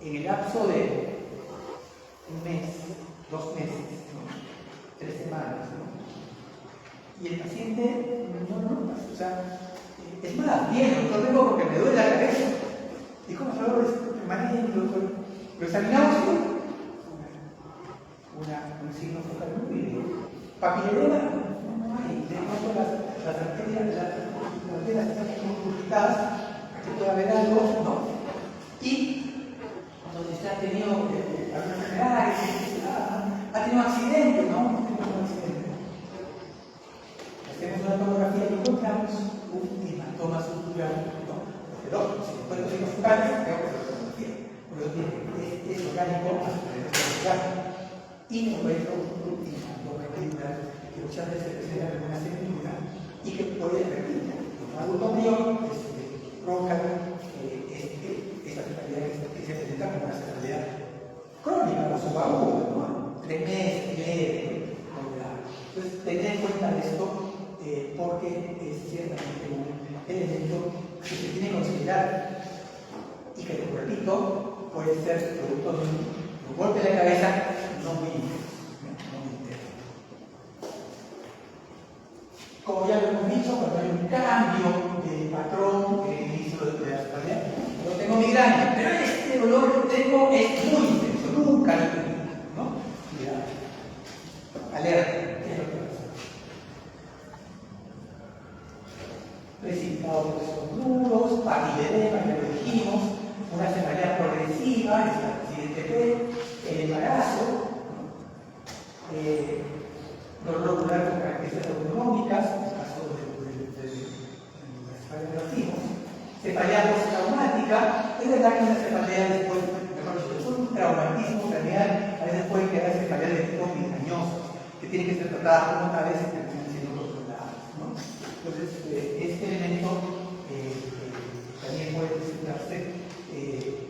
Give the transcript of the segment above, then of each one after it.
en el lapso de un mes, 2 meses, ¿no? 3 semanas, ¿no? Y el paciente no nota, o sea, es más, bien, doctor, vengo porque me duele la cabeza. Y como favor permanente, doctor, lo examinamos un signo focal muy papilledema, no hay, de pronto las arterias están como publicadas, aquí puede haber algo, ¿no? Y donde se ha tenido alguna enfermedad, ha tenido accidente, ¿no? Hacemos una tomografía y encontramos un hematoma subdural, ¿no? Pero si después de los signos focales, tengo que hacer la tomografía. Por eso es orgánico hasta y encuentro un hematoma subdural que muchas veces presenta como una semidura y que puede repetir. Un adulto mayor provoca esta cefalea que se presenta como una cefalea crónica o subaguda, ¿no? 3 meses, leve, moderada. Entonces, tener en cuenta esto porque es ciertamente un elemento que se tiene que considerar y que, como repito, puede ser producto de un golpe de la cabeza no muy intenso. Como ya lo hemos dicho, cuando hay un cambio de patrón en el inicio de la cefalea, no tengo migraña, pero este dolor que tengo es muy intenso, nunca lo he tenido, ¿no? Cuidado. Alerta, ¿qué es lo que pasa? Precipitados duros, papilledema, ya lo dijimos, una cefalea progresiva, es el accidente P, el embarazo, dolor ocular con características autonómicas, en el caso de la cefalea de los hijos, cefalea postraumática, es verdad que una cefalea después, mejor dicho, es un traumatismo craneal, a veces puede quedar cefalea de tipo migrañoso, que tiene que ser tratada como una vez y terminan siendo controladas, ¿no? Entonces, este elemento también puede presentarse,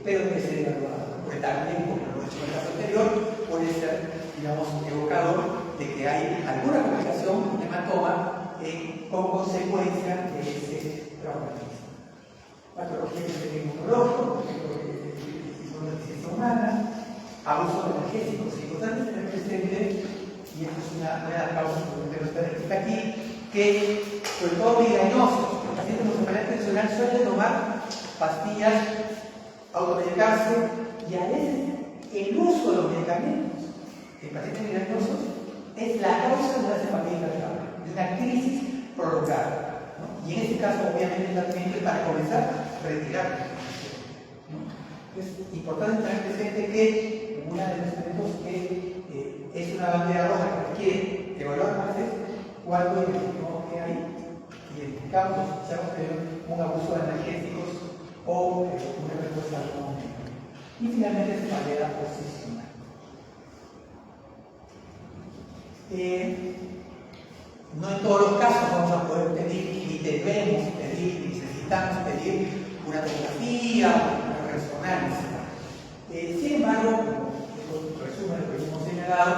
pero debe ser evaluado, porque también, como lo he dicho en el caso anterior, puede ser, digamos, evocador de que hay alguna complicación, un hematoma, como consecuencia de ese traumatismo. Patología inmunológica, por ejemplo, deficiencia humana, abuso de analgésicos, es importante tener presente, y esta es una de las causas que nos está aquí, que, sobre todo migrañosos, los pacientes con cefalea tensional suelen tomar pastillas, automedicarse, y a veces el uso de los medicamentos en pacientes migrañosos es la causa de una cefalea irritable, de una crisis prolongada, ¿no? Y en este caso, obviamente, el tratamiento es para comenzar a retirar la medicación, ¿no? Es importante tener presente que uno de los elementos que es una bandera roja que requiere evaluar más es cuando identificamos que hay, identificamos o sospechamos que hay un abuso de analgésicos o una respuesta a algún momento. Y finalmente, cefalea posicional. No en todos los casos vamos a poder pedir, ni debemos pedir, necesitamos pedir una tomografía o una resonancia. Sin embargo, como resumen lo que hemos señalado,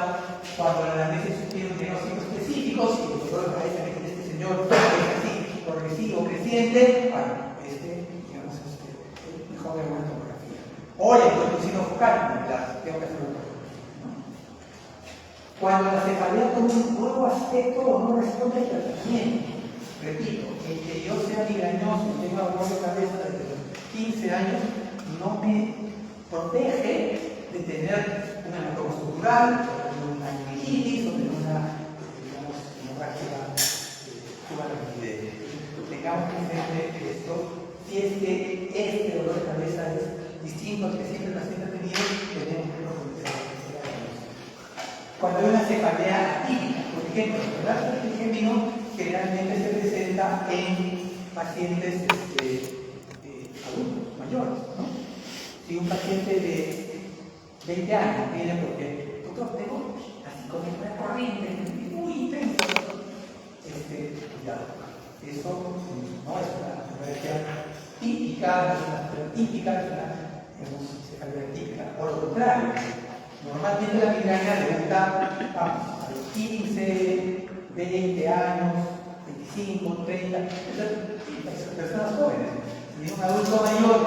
cuando la anamnesis sugiere un diagnóstico específico, si el dolor parece que este señor es así, progresivo, creciente, bueno, digamos, mejor de una tomografía. O le encuentro un signo focal, tengo que hacerlo. Cuando la cefalea toma un nuevo aspecto o no responde al tratamiento, repito, el que yo sea migrañoso y tenga dolor de cabeza desde los 15 años no me protege de tener una hematoma estructural, o de una meningitis, o de una, digamos, hemorragia subarachnoidea. Tengamos presente esto, si es que este dolor de cabeza es distinto al que siempre el paciente ha tenido, tenemos que profundizar. Cuando hay una cefalea atípica, por ejemplo, el colapso trigémino generalmente se presenta en pacientes adultos, mayores, ¿no? Si un paciente de 20 años viene porque, doctor, tengo así con una corriente muy intensa, cuidado, eso no es una enfermedad típica, es una cefalea típica, por lo contrario. Normalmente la migraña debuta a los 15, 20 años, 25, 30, personas jóvenes. Si es un adulto mayor,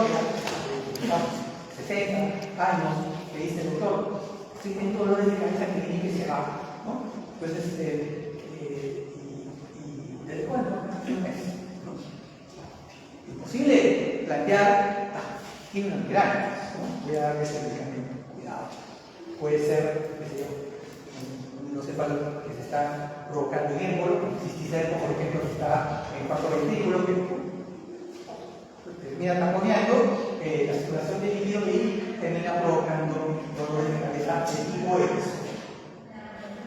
60 años, que dice el doctor, estoy teniendo dolores de cabeza que se va, ¿no? Entonces, desde cuándo? Un mes, ¿no? Es posible plantear, tiene una migraña, ¿no? Voy a darle ese medicamento, cuidado. Puede ser, qué sé yo, un encéfalo que se está provocando en émbolo, si cerco, por ejemplo, que está en cuarto ventrículo, que termina taponeando la circulación del líquido y termina provocando dolores de cabeza de tipo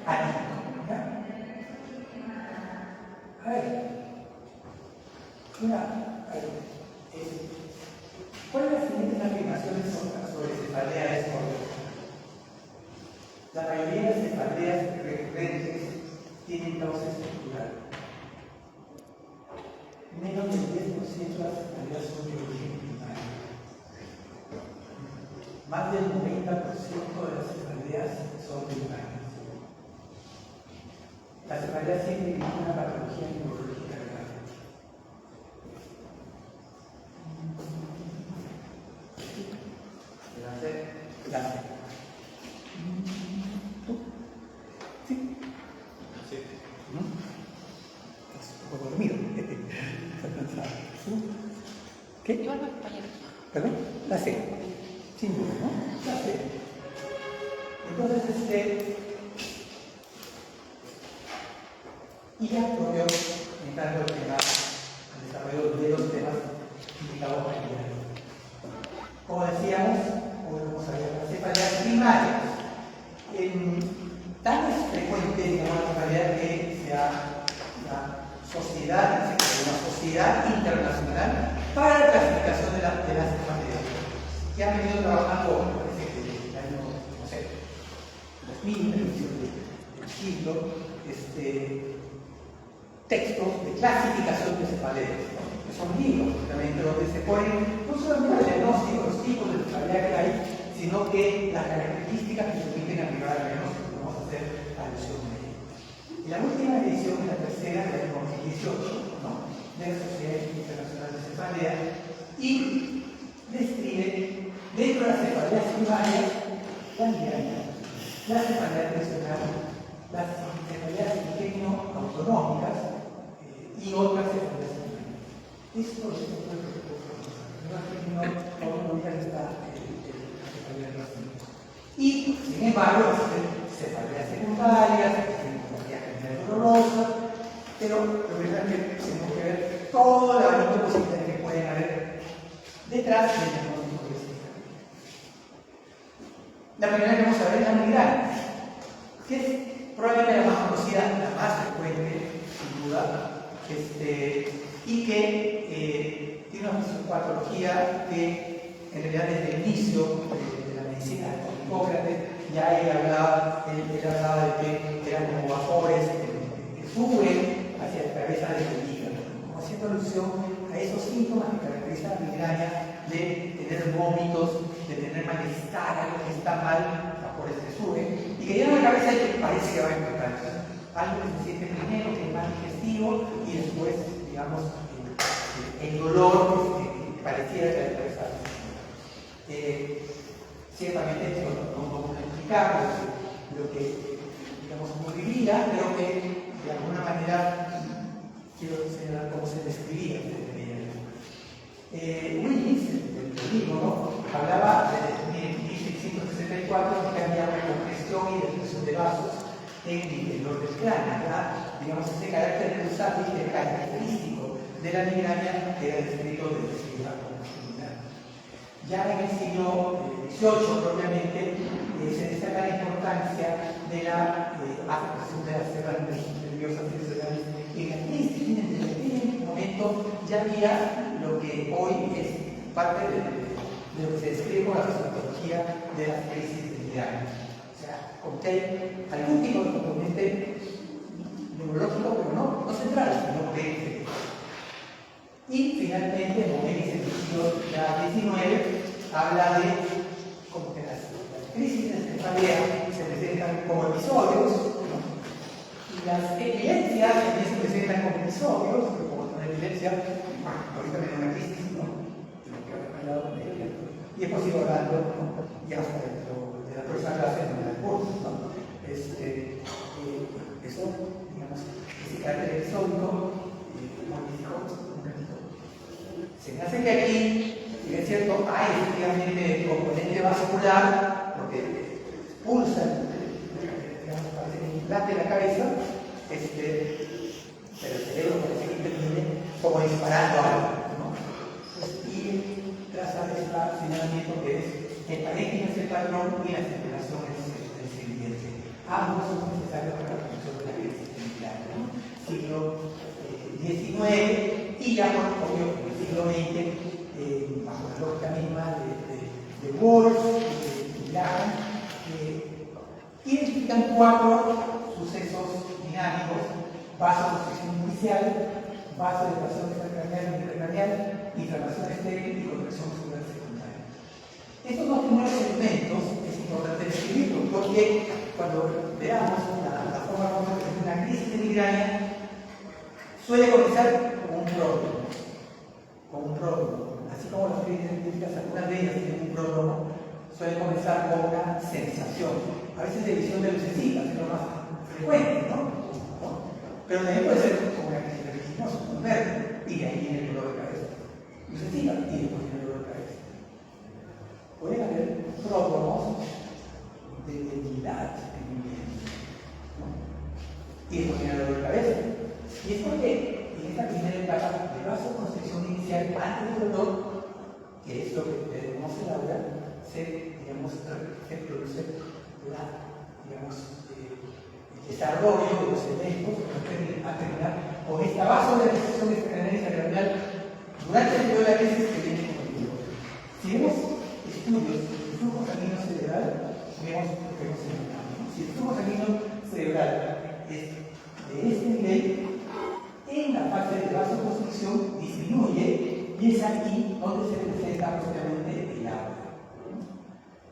atípico. A ver, ¿cuáles las siguientes afirmaciones sobre cefalea es correcta? La mayoría de las cefaleas recurrentes tienen causa estructural. Menos del 10% de las cefaleas son de origen primario. Más del 90% de las cefaleas son primarias. La cefalea siempre tiene una patología neurológica grave. Gracias. ¿Tú? ¿Sí? Sí. ¿No? Estás un poco dormido. Estás cansado. ¿Tú? ¿Qué? Igual mi compañero. ¿Perdón? La C. Sin duda, ¿no? La C. Entonces, y ya propio, entrando el tema, el desarrollo de los temas indicados por el. Como decíamos, podemos hablar de las cefaleas primarias. Tan es frecuente, digamos, la cefalea que sea una sociedad internacional para la clasificación de las cefaleas, que han venido trabajando, parece que desde el año, no sé, 2000, el inicio del siglo, textos de clasificación de cefaleas, ¿no? Que son libros, justamente, donde se ponen no solamente los diagnósticos, los tipos de cefalea que hay, sino que las características que permiten arribar al diagnóstico. Vamos a hacer alusión a ello. Y la última edición, la tercera, del año 2018, ¿no? De la Sociedad Internacional de Cefalea, y describe dentro de las cefaleas primarias la migraña, la cefalea tradicional, las cefaleas ingenio-autonómicas y otras cefaleas primarias. Esto es lo que no está y, sin embargo, existen cefaleas secundarias, cefaleas generales dolorosas, pero lo verdad es que tenemos que ver todo el abanico de posibilidades que pueden haber detrás del diagnóstico de cefalea. La primera que vamos a ver es la migraña, que es probablemente la más conocida, la más frecuente, sin duda, y que tiene una patología que en realidad desde el inicio de la medicina, con Hipócrates, ya él hablaba de que eran como vapores que suben hacia la cabeza del hígado, como haciendo alusión a esos síntomas que caracterizan la migraña de tener vómitos, de tener malestar, algo que está mal, vapores que suben, y que llegan a la cabeza y que parece que va a explotar. Algo que se siente primero, que es más digestivo, y después, digamos, el dolor que pareciera que la cabeza. Ciertamente esto no vamos a explicar lo que digamos ocurriría, pero que de alguna manera quiero señalar cómo se describía Willis, el libro, ¿no? Hablaba en 1664 de que había una congestión y destrucción de vasos en el interior del cráneo, ¿verdad? Digamos, ese carácter pulsátil que característico de la migraña era descrito desde el siglo XIX. Ya en el siglo XVIII, propiamente, se destaca la importancia de la afectación de las células nerviosas cerebrales en la crisis. Desde aquel momento ya había lo que hoy es parte de lo que se describe como la fisiopatología de las crisis de migraña. O sea, como que hay algún tipo de componente neurológico, pero no central, sino periférico. Y finalmente, Moneris en el siglo XIX habla de cómo que las crisis de cefalea se presentan como episodios, ¿no? Y las epilepsias también se presentan como episodios, pero como una epilepsia, ahorita me da una crisis, ¿no? Tengo que haber hablado con ella. Y después sigo hablando, ¿no? Ya hasta dentro de la próxima clase no me la importa, ¿no? Eso, digamos, ese carácter exótico, modificó un ratito. Se me hace que aquí, si bien es cierto, hay efectivamente componente vascular, porque expulsa, digamos, parece que implante la cabeza, pero el cerebro parece que interviene como disparando algo, ¿no? Y trazar este señalamiento que es el parénquima es el patrón y la circulación es el siguiente. Ambos son necesarios para la función de la crisis central, ¿no? Siglo XIX y ya por obvio en el siglo XX, bajo la lógica misma de Wolff y de Lacan, identifican 4 sucesos dinámicos: vasoconstricción inicial, vasodilatación extracranial y intracranial, inflamación estéril y contracción muscular secundaria. Estos 2 primeros elementos es importante describirlos porque cuando veamos la forma como se una crisis de migraña, suele comenzar con un prólogo, así como las crisis científicas, algunas de ellas tienen un prólogo, suele comenzar con una sensación, a veces de visión de lucecitas, es lo más frecuente, ¿no? Pero también puede ser como una crisis vertiginosa, un verde, y de ahí viene el dolor de cabeza. Lucecita, y después viene el dolor de cabeza. Pueden haber pródromos de debilidad en un miembro, ¿no? Y después viene el dolor de cabeza. Y es porque en esta primera etapa de vasoconstricción inicial, antes del dolor, que es lo que conoce Laura, se produce el desarrollo de los eventos que va a terminar con esta vasodilatación extracranial y intracranial durante el periodo de la crisis que viene con el dolor. Si vemos estudios del flujo sanguíneo cerebral, vemos lo que hemos señalado, ¿no? Si el flujo sanguíneo cerebral es de este nivel, en la fase de vasoconstricción disminuye y es aquí donde se presenta propiamente el aura.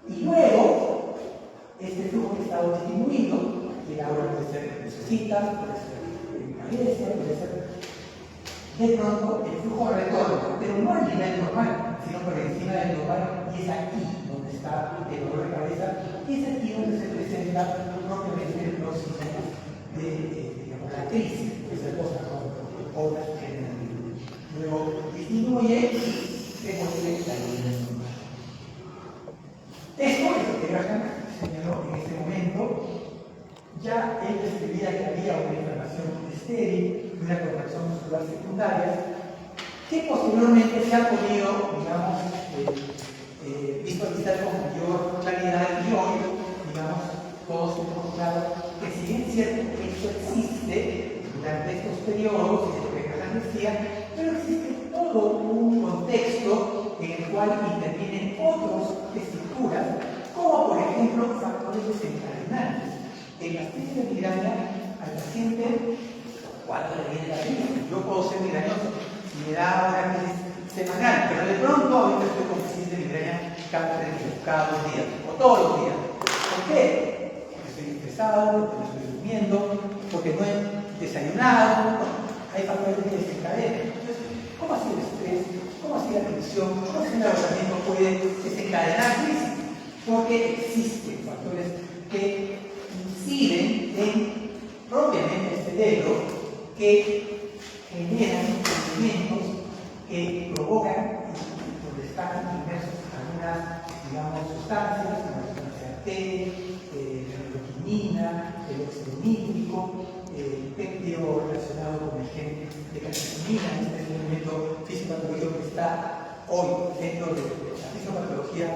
Y luego, este flujo que estaba disminuido, el aura puede ser lucecita, puede ser cabeza, puede ser de pronto el flujo retorna, pero no al nivel normal, sino por encima del normal, y es aquí donde está el dolor de cabeza, y es aquí donde se presenta propiamente los síntomas de la crisis, que es la cosa, ¿no? Obras generalmente. Luego disminuye y se vuelve la línea normal. Esto es lo que Graham señaló en ese momento. Ya él describía que había una inflamación estéril y una contracción muscular secundaria que posteriormente se ha podido, digamos, visualizar con mayor claridad y hoy, digamos, todos hemos claro que si bien es cierto que esto existe durante estos periodos, y es lo que Graham decía, pero existe todo un contexto en el cual intervienen otras estructuras, como por ejemplo factores desencadenantes. En las crisis de migraña, al paciente, cuando le viene la crisis, yo puedo ser migrañoso y me da una crisis semanal, pero de pronto ahorita estoy con crisis de migraña cada 3 días, cada 2 días, o todos los días. ¿Por qué? Porque estoy estresado, porque no estoy durmiendo, porque no he desayunado, hay factores que desencadenan. Entonces, ¿cómo así el estrés? ¿Cómo así la tensión? ¿Cómo así el agotamiento puede desencadenar crisis? Porque existen factores que inciden en propiamente el cerebro, que generan sentimientos que provocan, donde están inmersos algunas, digamos, sustancias, como la sustancia T, la neuroquinina, el óxido nítrico, el péptido relacionado con el gen de calcitonina, este es un elemento fisiopatológico que está hoy dentro de la fisiopatología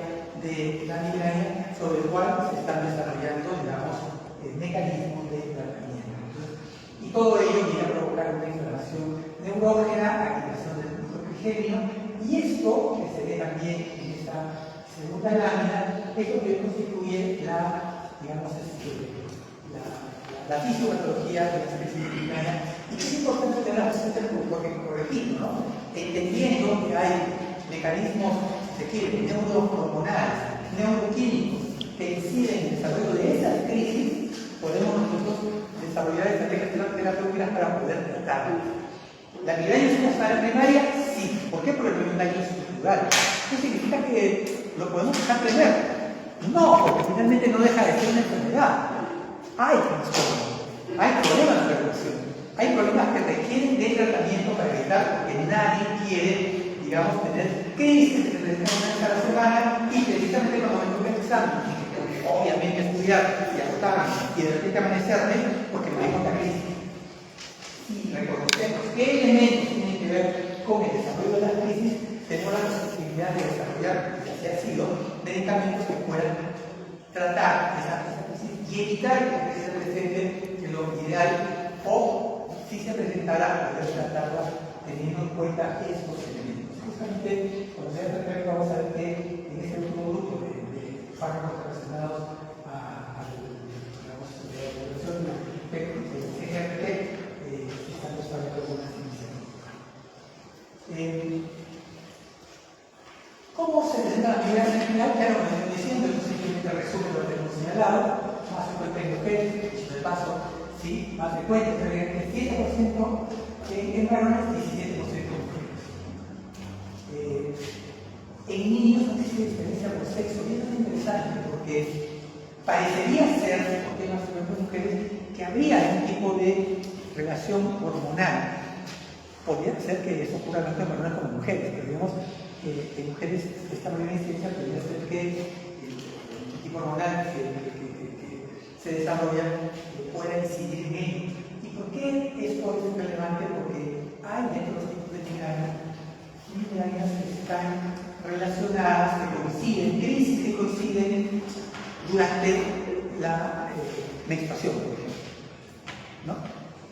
de la migraña, sobre el cual se están desarrollando, digamos, mecanismos de tratamiento. Y todo ello viene a provocar una inflamación neurógena, activación del flujo trigémino, y esto, que se ve también en esta segunda lámina, es lo que constituye la, digamos, la fisiopatología de la especie de migraña, y que es importante tener presente porque, por repito, ¿no? Entendiendo que hay mecanismos, si se quiere, neurohormonales, neuroquímicos, que inciden en el desarrollo de esas crisis, podemos nosotros desarrollar estrategias terapéuticas para poder tratarlas. ¿La migraña es una enfermedad primaria? Sí. ¿Por qué? Porque hay un daño estructural. Eso significa que lo podemos dejar tener. No, porque finalmente no deja de ser una enfermedad. Hay trastorno, hay problemas de regulación, hay problemas que requieren de tratamiento para evitar, porque nadie quiere, digamos, tener crisis de una vez a la semana y precisamente cuando me tuve examen, obviamente estudiar y agotarme y de repente amanecerme porque me vengo la crisis. Y reconocemos qué elementos tienen que ver con el desarrollo de las crisis, tenemos la posibilidad de desarrollar, y así ha sido, medicamentos que puedan tratar esa crisis y evitar que se presente lo ideal o, si se presentara, poder tratarla teniendo en cuenta estos elementos. Justamente, cuando se refiere, vamos a ver que en este último grupo de fármacos relacionados a la evolución del CGRP, están desarrollando algunas iniciativas. ¿Cómo se presenta la migraña en general? Claro, como estoy diciendo, yo simplemente resumo lo que hemos señalado, más frecuente en mujeres, dicho de paso, ¿sí? Más frecuente, el 7% en varones, 17% en mujeres. En niños no existe diferencia por sexo, y eso es interesante porque parecería ser, porque más frecuente en mujeres, que habría algún tipo de relación hormonal. Podría ser que eso ocurra tanto en varones como en mujeres, pero digamos, en mujeres esta mayor incidencia podría ser que el tipo hormonal que se desarrolla pueda incidir en ello. ¿Y por qué esto es relevante? Porque hay dentro de los tipos de migrañas que están relacionadas, que coinciden, crisis que coinciden durante la menstruación, por ejemplo, ¿no?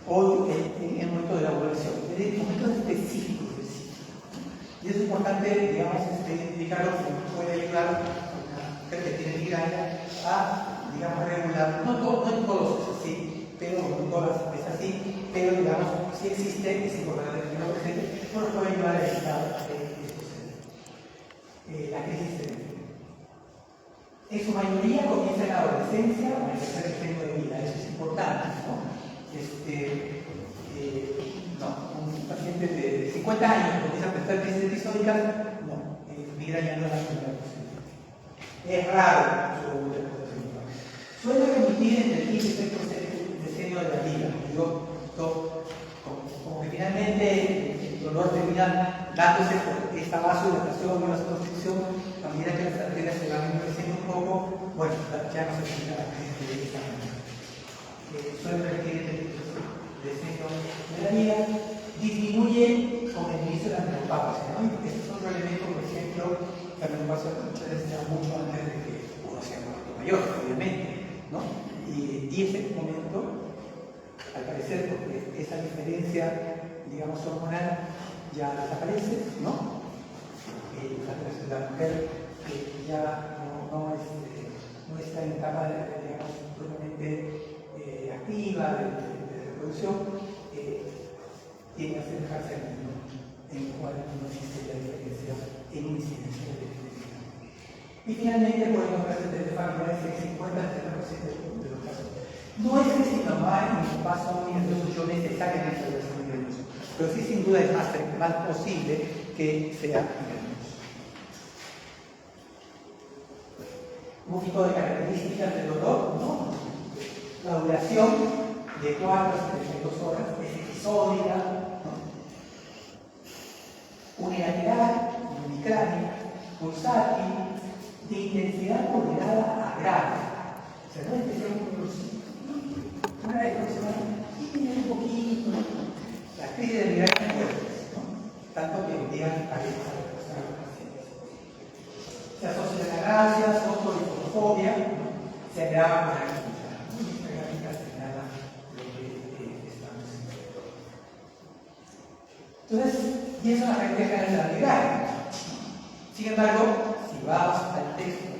O en el momento de la ovulación, en momentos específicos del ciclo. Y es importante, digamos, identificarlo, que nos puede ayudar a una mujer que tiene migraña a, digamos, regular, no en todos es así, pero no todas es así, pero digamos, si existe, es importante que lo presente, nos puede ayudar a evitar la crisis de en su mayoría comienza en la adolescencia o en el tercer extremo de vida, eso es importante, ¿no? Un paciente de 50 años comienza a prestar crisis episódicas, no, migraña no es la primera posibilidad. Es raro su interpretación. Suele remitir entre el 15 y 6% del decenio de la vida. Digo, como que finalmente el dolor termina dándose por esta vasodilatación o vasoconstricción, a medida que las arterias se van endureciendo un poco, bueno, ya no se presenta la crisis de esta manera. Suele remitir entre el 15 y decenio de la vida, disminuye con el inicio de la menopausia, ¿no? Y este es otro elemento, por ejemplo, la menopausia muchas veces se da mucho antes de que uno sea un adulto mayor, obviamente, ¿no? Y ese momento, al parecer, porque esa diferencia, digamos, hormonal ya desaparece, ¿no? La mujer ya no está en etapa, digamos, totalmente activa de reproducción, tiene que acercarse al niño, en el cual no existe la diferencia en incidencia de diferencia. Y finalmente podemos ver desde familiares en 50-30% de los casos. No es que si mamá y mi papá son migrañosos, yo necesariamente voy a ser migrañoso, pero sí sin duda es más posible que sea migrañoso. Un poquito de características del dolor, ¿no? La duración de 4 a 72 horas es episódica, ¿no? Unilateral, unicránea, pulsátil, de intensidad moderada a grave. O sea, no es que sea una vez por semana, y un poquito, ¿no? Las crisis de migraña fuertes, ¿no? Tanto que obligan a esa persona a los pacientes. Se asocian a náuseas, fobia, ¿no? Se agrava con la gráfica, ¿no? Y esta gráfica señala lo que estamos haciendo. Entonces, y eso es la característica de la migraña. Sin embargo, si vamos al texto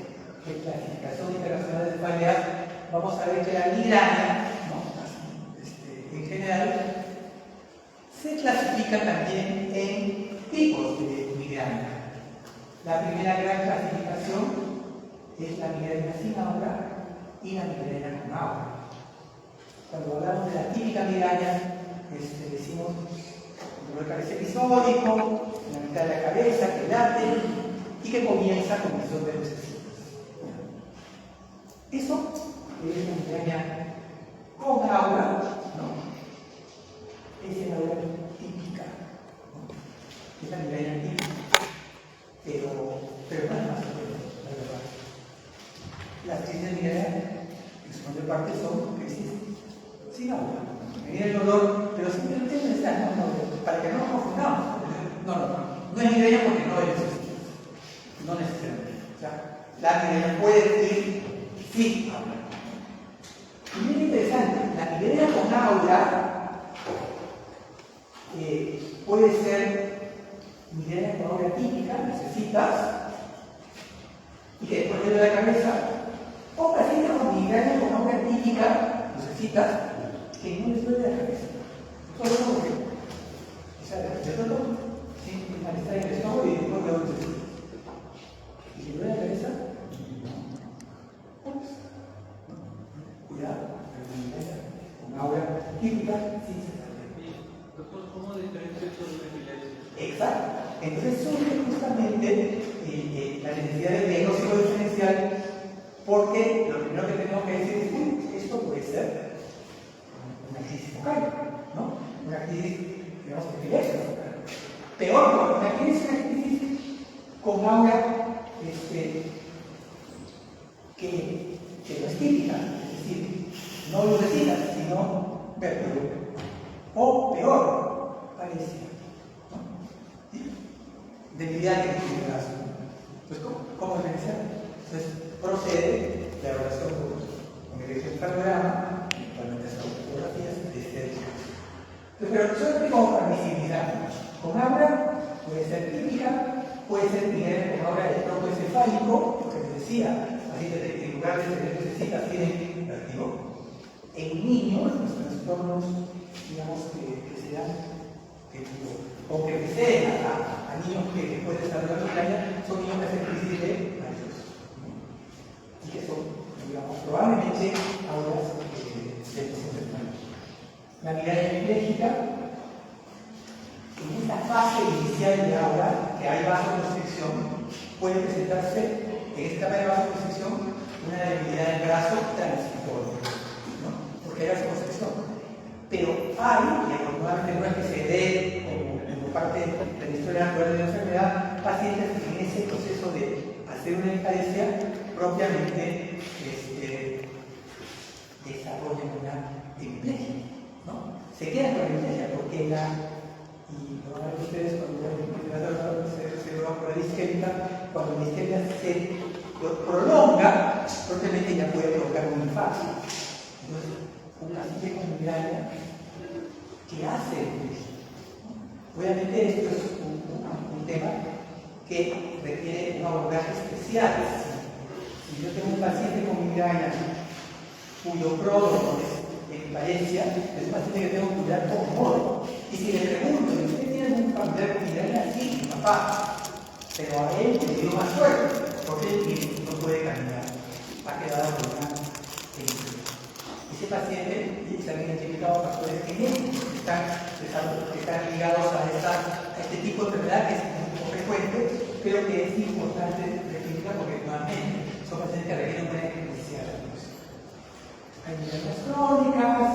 de clasificación internacional de enfermedad, vamos a ver que la migraña, ¿no? En general, se clasifica también en tipos de migraña. La primera gran clasificación es la migraña sin aura y la migraña con aura. Cuando hablamos de la típica migraña, decimos dolor de cabeza episódico, en la mitad de la cabeza, que late, y que comienza con visión de lucecitas. Eso es una migraña con aura, ¿no? Es la aura típica, ¿no? Es la migraña típica, pero no es más la verdad. Las crisis de migraña, en su mayor parte, son crisis sin aura. Me viene el dolor, pero simplemente no está, para que no nos confundamos. No es migraña porque no es lucecitas, no necesariamente. O sea, la migraña puede ir sin aura. Y bien interesante, la migraña con aura puede ser migraña con aura típica, necesitas, y que después te duele la cabeza, o pacientes con migraña con aura típica, necesitas, que no les duele la cabeza. Solo como que, o sea, de todo, sin malestar en el estómago y después de necesitas. ¿Y si duele la cabeza? Ups. Cuidado, con aura típica, sí se sale. Doctor, ¿cómo diferencia eso de una epilepsia? Exacto. Entonces surge justamente la necesidad de diagnóstico diferencial, porque lo primero que tenemos que decir es: esto puede ser una crisis focal, ¿no? Una crisis, digamos, de epilepsia focal. Peor, una crisis con aura que no es típica, es decir, no lucecitas, sino vértigo. O peor, parecida, ¿no? Debilidad en el brazo. Entonces, ¿cómo diferenciar? Entonces, procede la evaluación con el electrocardiograma, actualmente son fotografías de este. Pero solamente como para visibilidad. Con aura puede ser típica, puede ser migraña con aura de tronco encefálico, lo que les decía. En lugar de tener necesitas, tienen vértigo. En niños, los trastornos, digamos, que se dan, o que preceden a niños que pueden desarrollar migraña, son niños que hacen crisis de mayores. Y que son, digamos, probablemente auras de poscentrales. La migraña hemipléjica, en esta fase inicial de aura, que hay vasoconstricción, puede presentarse en esta etapa de vasoconstricción una debilidad del brazo transitoria, ¿no? Porque hay vasoconstricción. Pero hay, y afortunadamente no es que se dé como parte de la historia natural de la enfermedad, pacientes que en ese proceso de hacer una epilepsia propiamente desarrollan una hemiplegia, ¿no? Se quedan con la hemiplegia porque y lo van a ver ustedes cuando se va por la isquémica, cuando la isquemia se prolonga, propiamente ya puede provocar un infarto. Entonces, un paciente con migraña que hace hemiplegia. Obviamente esto es un tema que requiere un abordaje especial. Si yo tengo un paciente con migraña cuyo pródromo es hemipalegia, es un paciente que tengo que cuidar con modo. Y si le pregunto, ¿usted tiene algún familiar con migraña? Sí, mi papá. Pero a él le dio más suerte, porque él no puede caminar. Ha quedado con una hemiplegia. Ese paciente se han identificado factores genéticos que están ligados a este tipo de enfermedad que es un poco frecuente, pero que es importante definirla porque nuevamente son pacientes que requieren una necesidad de atención. Hay migrañas crónicas,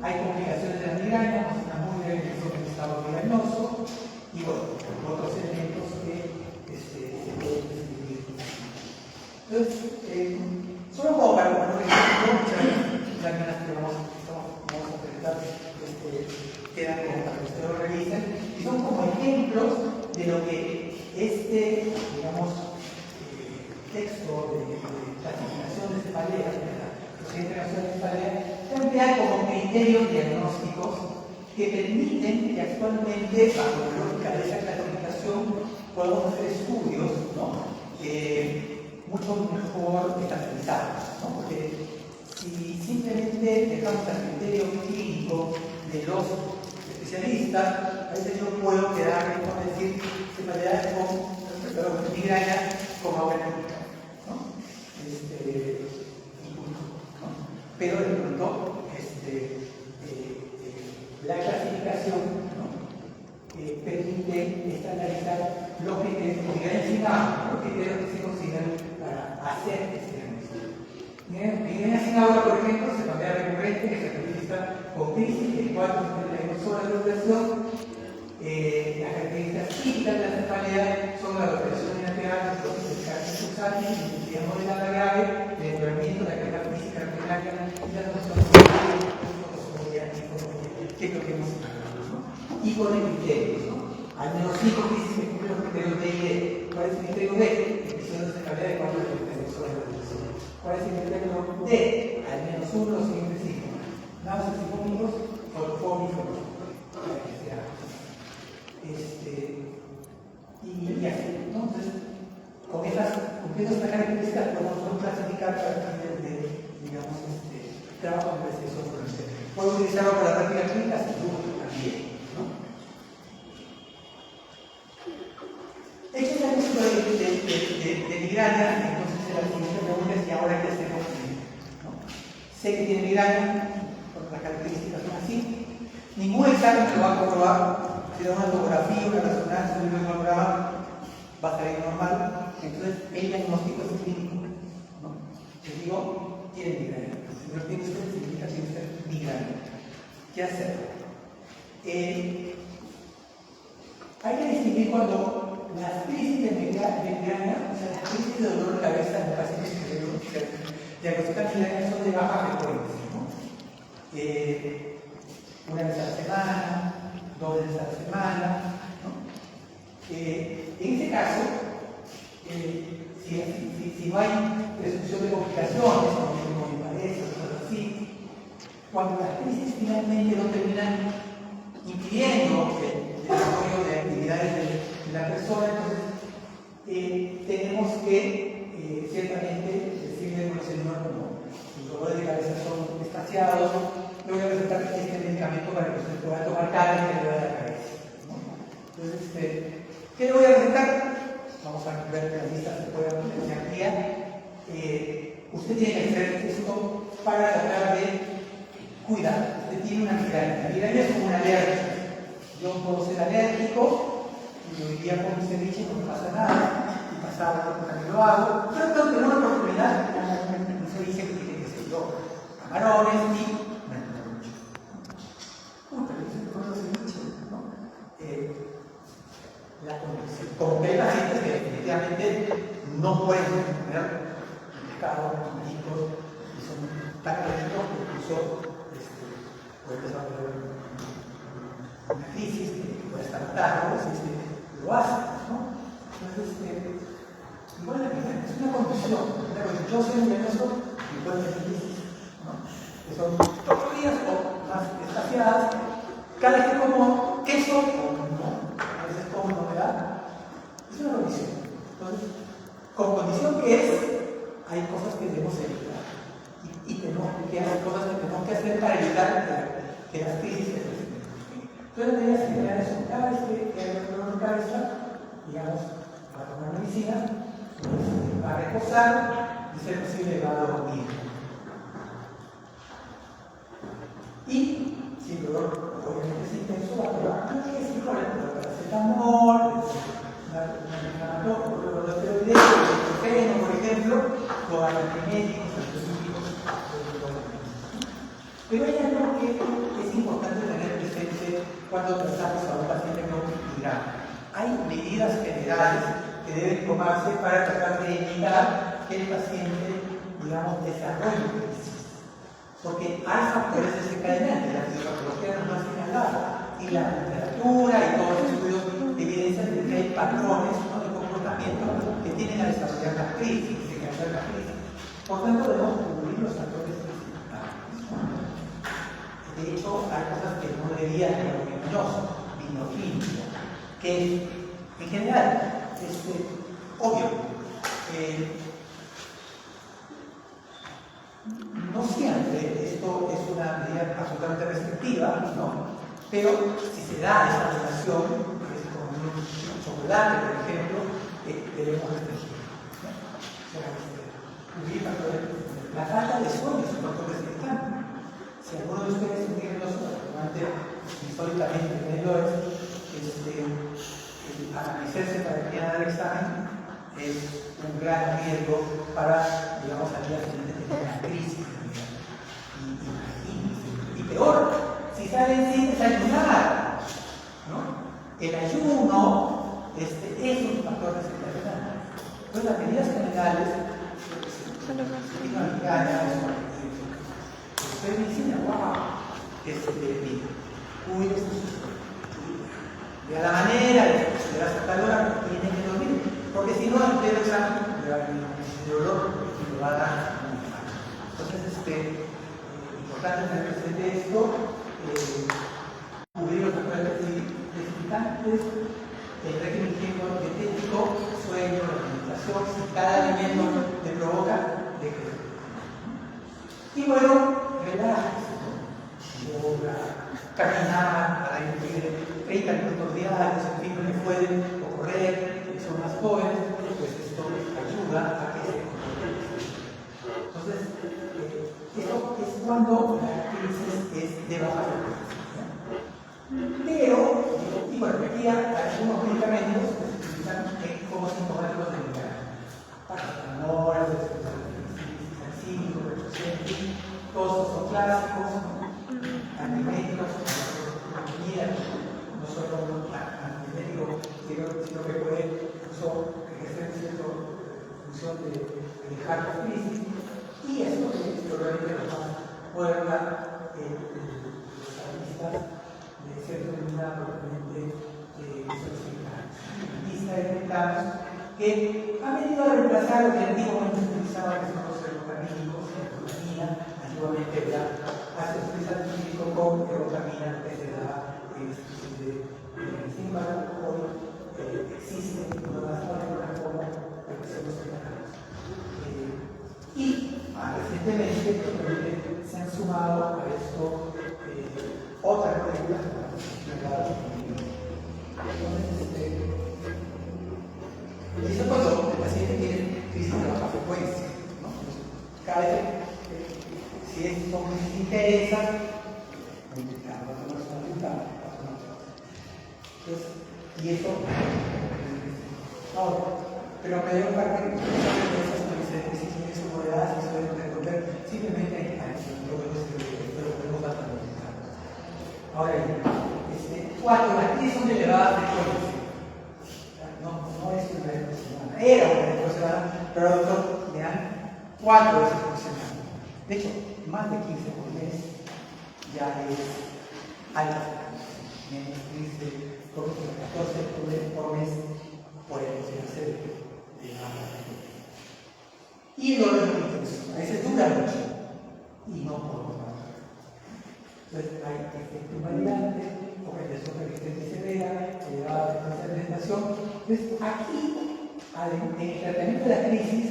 hay complicaciones de la migraña, una muy breve en el estado migrañoso, y bueno, otros elementos que se pueden describir. Entonces, solo como para un ejemplo, las láminas que vamos a presentar quedan como para que ustedes lo revisen, y son como ejemplos de lo que digamos, texto de clasificación de cefalea, la Sociedad Internacional de Cefalea, plantea como criterios diagnósticos que permiten que actualmente, bajo la lógica de esa clasificación, podamos hacer estudios, ¿no? Mucho mejor estandarizados, ¿no? Porque si simplemente dejamos al criterio clínico de los especialistas, a veces yo puedo quedarme con decir cefalea con migraña con aura típica, ¿no? ¿no? Pero de pronto la clasificación, ¿no? Permite estandarizar los criterios sin agua, los criterios que se consideran para hacer este diagnóstico. Migraña sin agua, por ejemplo, cefalea recurrente que se caracteriza con crisis de 4 a 72 horas de duración. Las características típicas de la cefalea son la operación bilateral, el cáncer subsáneo, la intensidad moderada grave, el empeoramiento de la actividad física ordinaria y la que es lo que hemos hablado, ¿no? Y con el criterio, ¿no? Al menos 5 crisis que cumplen los criterios D y E. ¿Cuál es el criterio D? Episodios de cefalea de 4 a 72 horas de duración. ¿Cuál es el criterio D? Al menos uno de los siguientes síntomas: náuseas y vómitos, fobia y fobia. Y así, ¿no? Entonces, con estas características podemos clasificar para fines de, digamos, trabajo de investigación forense. Puedo utilizarlo para la práctica clínica, sin duda, también, ¿no? Este es el uso de migraña, entonces la siguiente pregunta es: ¿y ahora qué hacemos? ¿No? Sé que tiene migraña, porque las características son así. Ningún examen me lo va a comprobar. Si da una tomografía, una resonancia, un hemograma, va a salir normal. Entonces, el diagnóstico es clínico, ¿no? Les digo, tiene migraña. Si no tiene usted, significa que tiene usted migraña. ¿Qué hacer? Hay que distinguir cuando las crisis de migraña, o sea, las crisis de dolor de cabeza en los pacientes que diagnostican migraña son de baja frecuencia, ¿no? Una vez a la semana, 2 veces a la semana, ¿no? En este caso, si no hay presunción de complicaciones, como me parece, o cosas así, cuando las crisis finalmente no terminan impidiendo el desarrollo de actividades de la persona, entonces tenemos que ciertamente decirle al señor, como los dolores de cabeza son espaciados, le voy a recetar este medicamento para que usted pueda tomar cada vez que le duele la cabeza, ¿no? Entonces, ¿qué le voy a recetar? Vamos a ver que la lista se puede ampliar. Usted tiene que hacer esto para tratar de cuidar. Usted tiene una migraña. La migraña es como una alergia. Yo puedo ser alérgico y yo iría por un ceviche, no me pasa nada, y pasaba la que lo hago. Pero tengo que tener una oportunidad, un ceviche que tiene que ser yo, camarones y la condición. Como que hay pacientes que definitivamente no pueden comer pescado, mariscos, y son tan alérgicos que incluso puede empezar a tener una crisis que puede estar matando, lo hace, ¿no? Entonces, igual la migraña es una condición. Yo soy un diagnóstico y puedo tener crisis, ¿no? Que son todos los días o más espaciadas. Cada vez que como queso o no, a veces como novedad, es una condición. Entonces, con condición que es, hay cosas que debemos evitar y que hay cosas que tenemos que hacer para evitar que las crisis se presenten. Entonces, las medidas generales son: cada vez que hay un dolor de cabeza, digamos, va a tomar medicina, va a reposar y, si es posible, va a dormir. Y si el dolor obviamente es intenso, va a probar analgésico, el paracetamol, los esteroides, el ibuprofeno, por ejemplo, o antimédicos, antibióticos. Pero hay algo que es importante tener presente cuando tratamos a un paciente con migraña. Hay medidas generales que deben tomarse para tratar de evitar que el paciente, digamos, desarrolle crisis. Porque hay factores desencadenantes, la fisiopatología nos lo ha señalado, y la literatura y todos los estudios evidencian que hay patrones, ¿no?, de comportamiento que tienen a desarrollar la crisis, que generan la crisis. Por tanto, debemos cubrir los factores principales. De hecho, hay cosas que no deberían ser vergonzosas, vinoclínica, que en general es obvio. No siempre esto es una medida absolutamente restrictiva, ¿no? Pero si se da esa relación, que es con un chocolate, por ejemplo, debemos restringir, ¿no? O sea, cubrir factores. La falta de sueño es un factor restrictivo. Si alguno de ustedes entiende los durante históricamente, amanecerse para que dar el examen es un gran riesgo para, digamos, al día siguiente tener una crisis. Y peor, si salen sin desayunar, ¿no? El ayuno es un factor desencadenante. Entonces, las medidas generales, usted me dice, wow, cuídese, de la manera, de la tal hora, tiene que dormir, porque si no, el pleno examen le va a venir un dolor y lo va a dar muy mal. Entonces, importante tener presente esto, cubrir los factores precipitantes, el régimen dietético, sueño, alimentación, si cada alimento le provoca, deje. Y bueno, relájese, yoga, caminar al aire libre, 30 minutos diarios, en fin, no le pueden, o correr, si son más jóvenes, pues esto ayuda a que se controle. Entonces, eso es cuando la crisis es de baja frecuencia. Pero, y bueno, aquí hay algunos medicamentos que se utilizan como sintomáticos de migraña. Paracetamoles, todos estos son clásicos, antiméticos, no solo antiméticos, sino que puede incluso ejercer cierta función de dejar la crisis. Y esto es probablemente lo más moderna los analistas de cierto determinado probablemente lista de metamos que ha venido a reemplazar lo que antiguamente se utilizaba, que son los serotonínicos, serotonina, antiguamente ya hace utilizar químico con serotonina que se da sin embargo hoy existen nuevas formas como que se los señalamos. Y recientemente se han sumado a esto otras moléculas eso cuando el paciente tiene crisis de baja frecuencia, ¿no? Cada vez si son crisis intensas, y eso ahora, pero me dio parte de esas decisiones moderadas que suelen responder simplemente a eso, lo podemos dar para los. Ahora bien, cuando las crisis son de elevada frecuencia, no es una vez por semana, era una vez por semana, pero al doctor le dan 4 veces por semana. De hecho, más de 15 por mes ya es alta frecuencia. Menos 15, por 14 por mes puede considerarse de baja frecuencia. Y el dolor es muy intenso, a veces dura mucho y no podemos trabajar. Entonces hay efecto invalidante, organización resistente severa, elevada frecuencia de presentación. Entonces aquí, en el tratamiento de la crisis,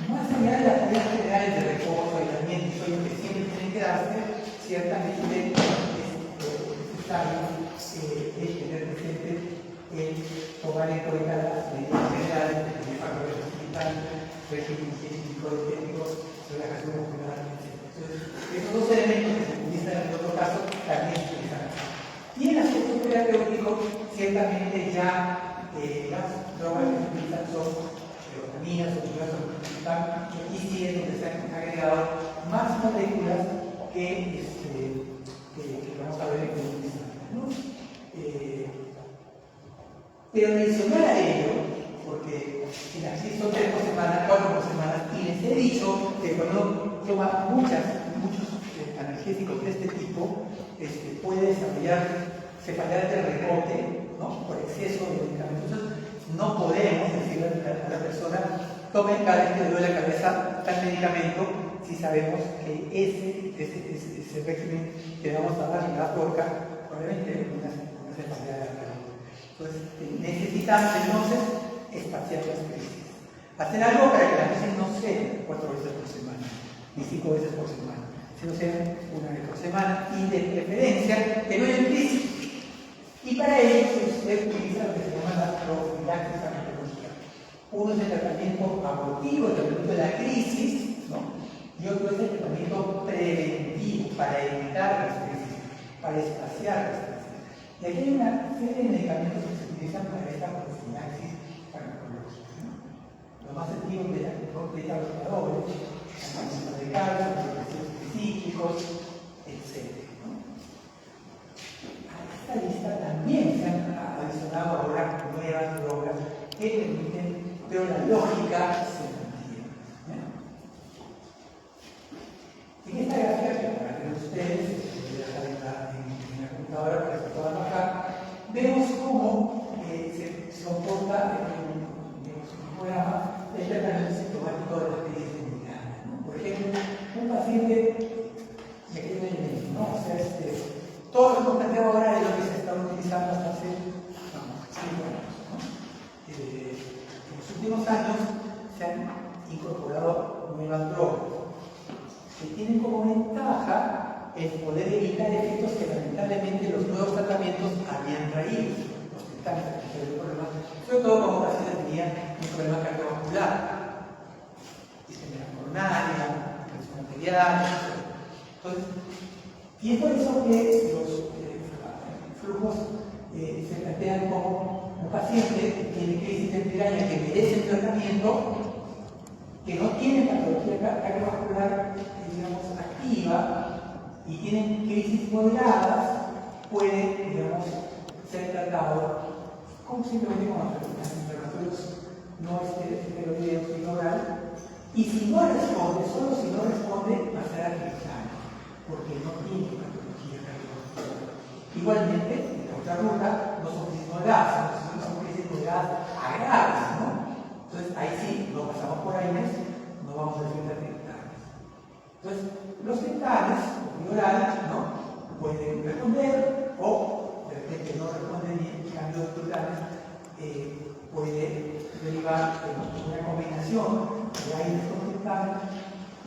más allá de las tareas generales de reposo, aislamiento y sueño que siempre tienen que darse, ciertamente es necesario tener presente el tomar en cuenta las medidas generales de factores precipitantes, régimen higiénico dietético, relajación muscular, etc. Entonces, esos dos elementos que se utilizan en otro caso también se utilizan acá. Y en el aspecto terapéutico, ciertamente ya las drogas que se utilizan son serotoninas, y aquí sí es donde se han agregado más moléculas que vamos a ver en el instante, ¿no? Pero adicional a ello, porque si las crisis son 3 por semana, 4 por semana, y les he dicho que cuando toma muchos analgésicos de este tipo, puede desarrollar cefalea de rebote, ¿no? Por exceso de medicamentos. Entonces, no podemos decirle a la persona, tome cada vez que le duele la cabeza tal medicamento, si sabemos que ese régimen que le vamos a dar en la porca, probablemente una cefalea de rebote. Entonces, necesitamos entonces espaciar las crisis. Hacer algo para que la crisis no sea 4 veces por semana, ni 5 veces por semana, sino sea una vez por semana, y de preferencia que no haya crisis. Y para ello usted utiliza lo que se llama la profilaxis farmacológica. Uno es el tratamiento abortivo, el tratamiento de la crisis, ¿no? Y otro es el tratamiento preventivo para evitar las crisis, para espaciar las crisis. Y aquí hay una serie de medicamentos que se utilizan para esta sinapsis farmacológica, ¿no? Los más activos de beta-bloqueadores, antagonistas de calcio, antidepresivos tricíclicos, etc., ¿no? A esta lista también se han adicionado ahora nuevas drogas que permiten, pero la lógica se mantiene, ¿no? En esta gráfica que para que ustedes, voy a dejar en la computadora para que puedan bajar, vemos cómo se comporta un programa de tratamiento sintomático de la crisis de migraña, ¿no? Por ejemplo, un paciente me quedo en el mismo, ¿no? O sea, todo lo que hemos planteado ahora es lo que se está utilizando hasta hace 5 años, ¿no? En los últimos años se han incorporado nuevas drogas que tienen como ventaja el poder evitar efectos que lamentablemente los nuevos tratamientos habían traído. Los titanes, sobre todo cuando pacientes tenían un problema cardiovascular, distemia coronaria, presión arterial, entonces, y es por eso que los flujos se plantean como un paciente que tiene crisis de migraña que merece un tratamiento, que no tiene patología cardiovascular, digamos, activa y tienen crisis moderadas, puede, digamos, ser tratado simplemente con antiinflamatorios no esteroideos y oral, y si no responde, solo si no responde, va a ser arbitrario, porque no tiene patología cardiovascular. Igualmente, en la otra ruta no son crisis moderadas, son crisis moderadas a graves, ¿no? Entonces, ahí sí, no pasamos por AINES, no vamos a decir tratables. Entonces, los tratables, o orales, ¿no? Pueden responder, o de repente no responden bien, el cambio de tratables puede derivar en una combinación de AINES con tratables,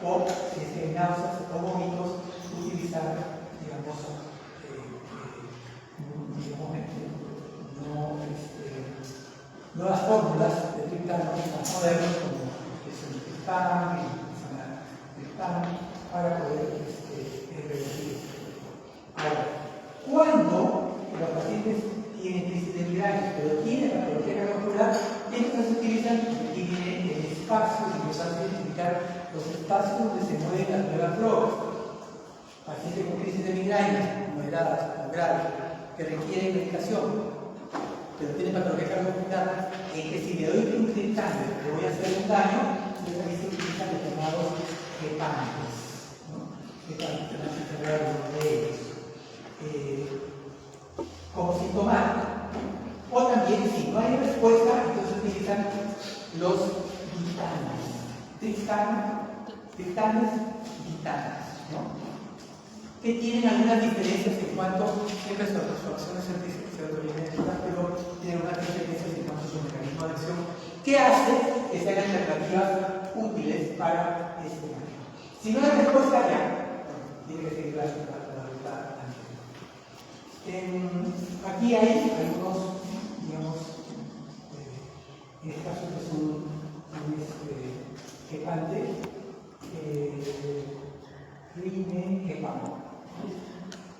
o si es que hay náuseas o vómitos, utilizar, digamos, nuevas fórmulas de triptano más modernos como el triptano y el triptano para poder revertir esto. Ahora, cuando los pacientes tienen crisis de migraña pero tienen patología cardiovascular, entonces se utilizan, aquí viene el espacio, y nos hace identificar los espacios donde se mueven las nuevas drogas. Pacientes con crisis de migraña, moderadas o graves, que requieren medicación, pero tiene patología cardiovascular, en que si le doy un triptano le voy a hacer un daño, entonces ahí se utilizan los llamados gepantes, ¿no? Gepantes, que van a cerrar los de ellos, como sintomático. O también, si no hay respuesta, entonces utilizan los ditanes. Triptanes, ¿no? Que tienen algunas diferencias en cuanto siempre son acciones serotoninérgicas, pero tienen unas diferencias en cuanto a su mecanismo de acción que hace que sean alternativas útiles para este manejo. Si no hay respuesta, ya tiene que seguir la ruta anterior. Aquí hay algunos, digamos, en este caso es un gepante, rinegepamo.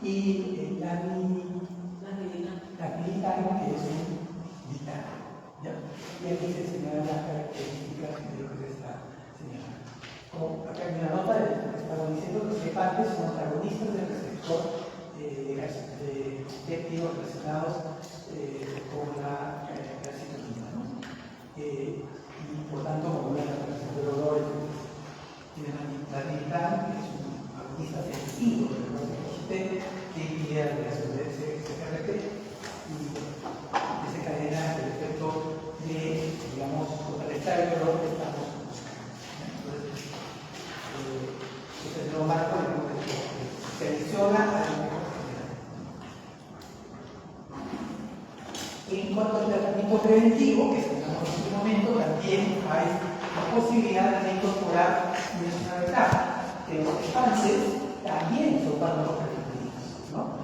Y la militana, que es un vitano, ¿ya? Y aquí se señalan las características de lo que se está señalando. Como acá en la nota estamos diciendo que los gepantes son antagonistas del receptor de péptidos relacionados con la calcitonina, ¿no? Y por tanto, como ven, la receptor de olor, tienen la militana, que es un agonista sensitivo del receptor que impide la creación de ese CRP y esa cadena del efecto de, digamos, contrarrestar el dolor que estamos buscando. Entonces, este es lo marco de que se adiciona al mejor general. En cuanto al tratamiento preventivo, que señalamos en este momento, también hay la posibilidad de incorporar una etapa que los gepantes también son farmacoprotectivos, ¿no?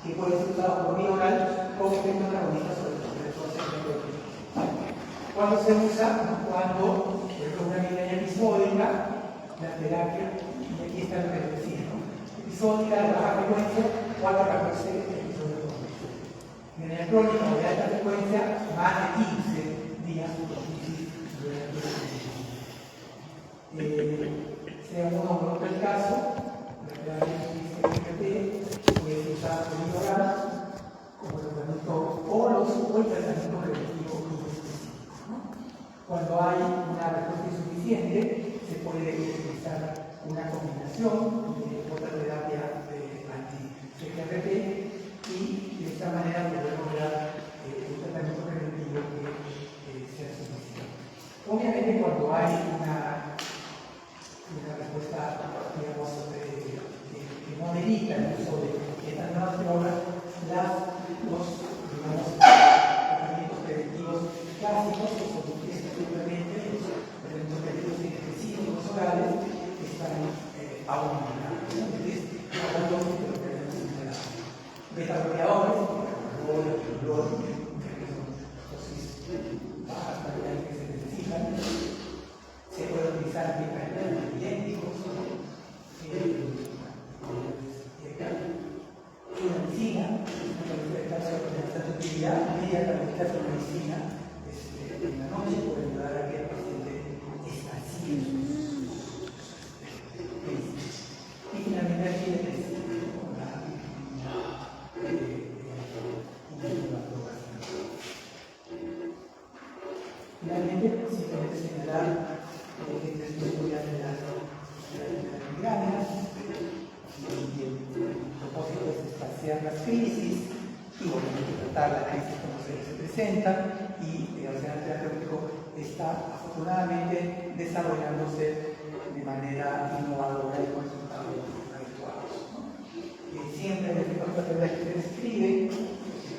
Que pueden ser usados por vía oral con efecto antagonista sobre el proceso de ¿Cuándo se usa? Cuando es una migraña episódica, la terapia, y aquí está lo que les decía, ¿no? Episódica de baja frecuencia, 4 a 14 episodios por mes. Migraña crónica o de alta frecuencia, más de 15 días por crisis durante sea uno o otro el caso, la terapia puede ser usada por oral como tratamiento o el tratamiento preventivo específico, ¿no? Cuando hay una respuesta insuficiente, se puede utilizar una combinación de otra terapia anti-CGRP y de esta manera poder lograr un tratamiento preventivo que sea suficiente. Obviamente, cuando hay una respuesta, digamos, que no evita el uso de estas nuevas drogas, los tratamientos preventivos clásicos, que son simplemente los tratamientos preventivos específicos orales, están aún entonces, hablando de lo que tenemos beta-bloqueadores, el dolor, que son dosis bajas para que se necesitan. Se puede utilizar anticoagulantes idénticos, una medicina, el caso de la utilidad media para el caso de la medicina, en la noche puede ayudar a que el paciente escancee y finalmente aquí le con la finalmente, simplemente señalar que después voy a las migrañas y el propósito es espaciar las crisis y obviamente tratar la crisis como se presenta y el arsenal terapéutico está afortunadamente desarrollándose de manera innovadora y con resultados adecuados, ¿no? Siempre en el efecto colateral que se describe,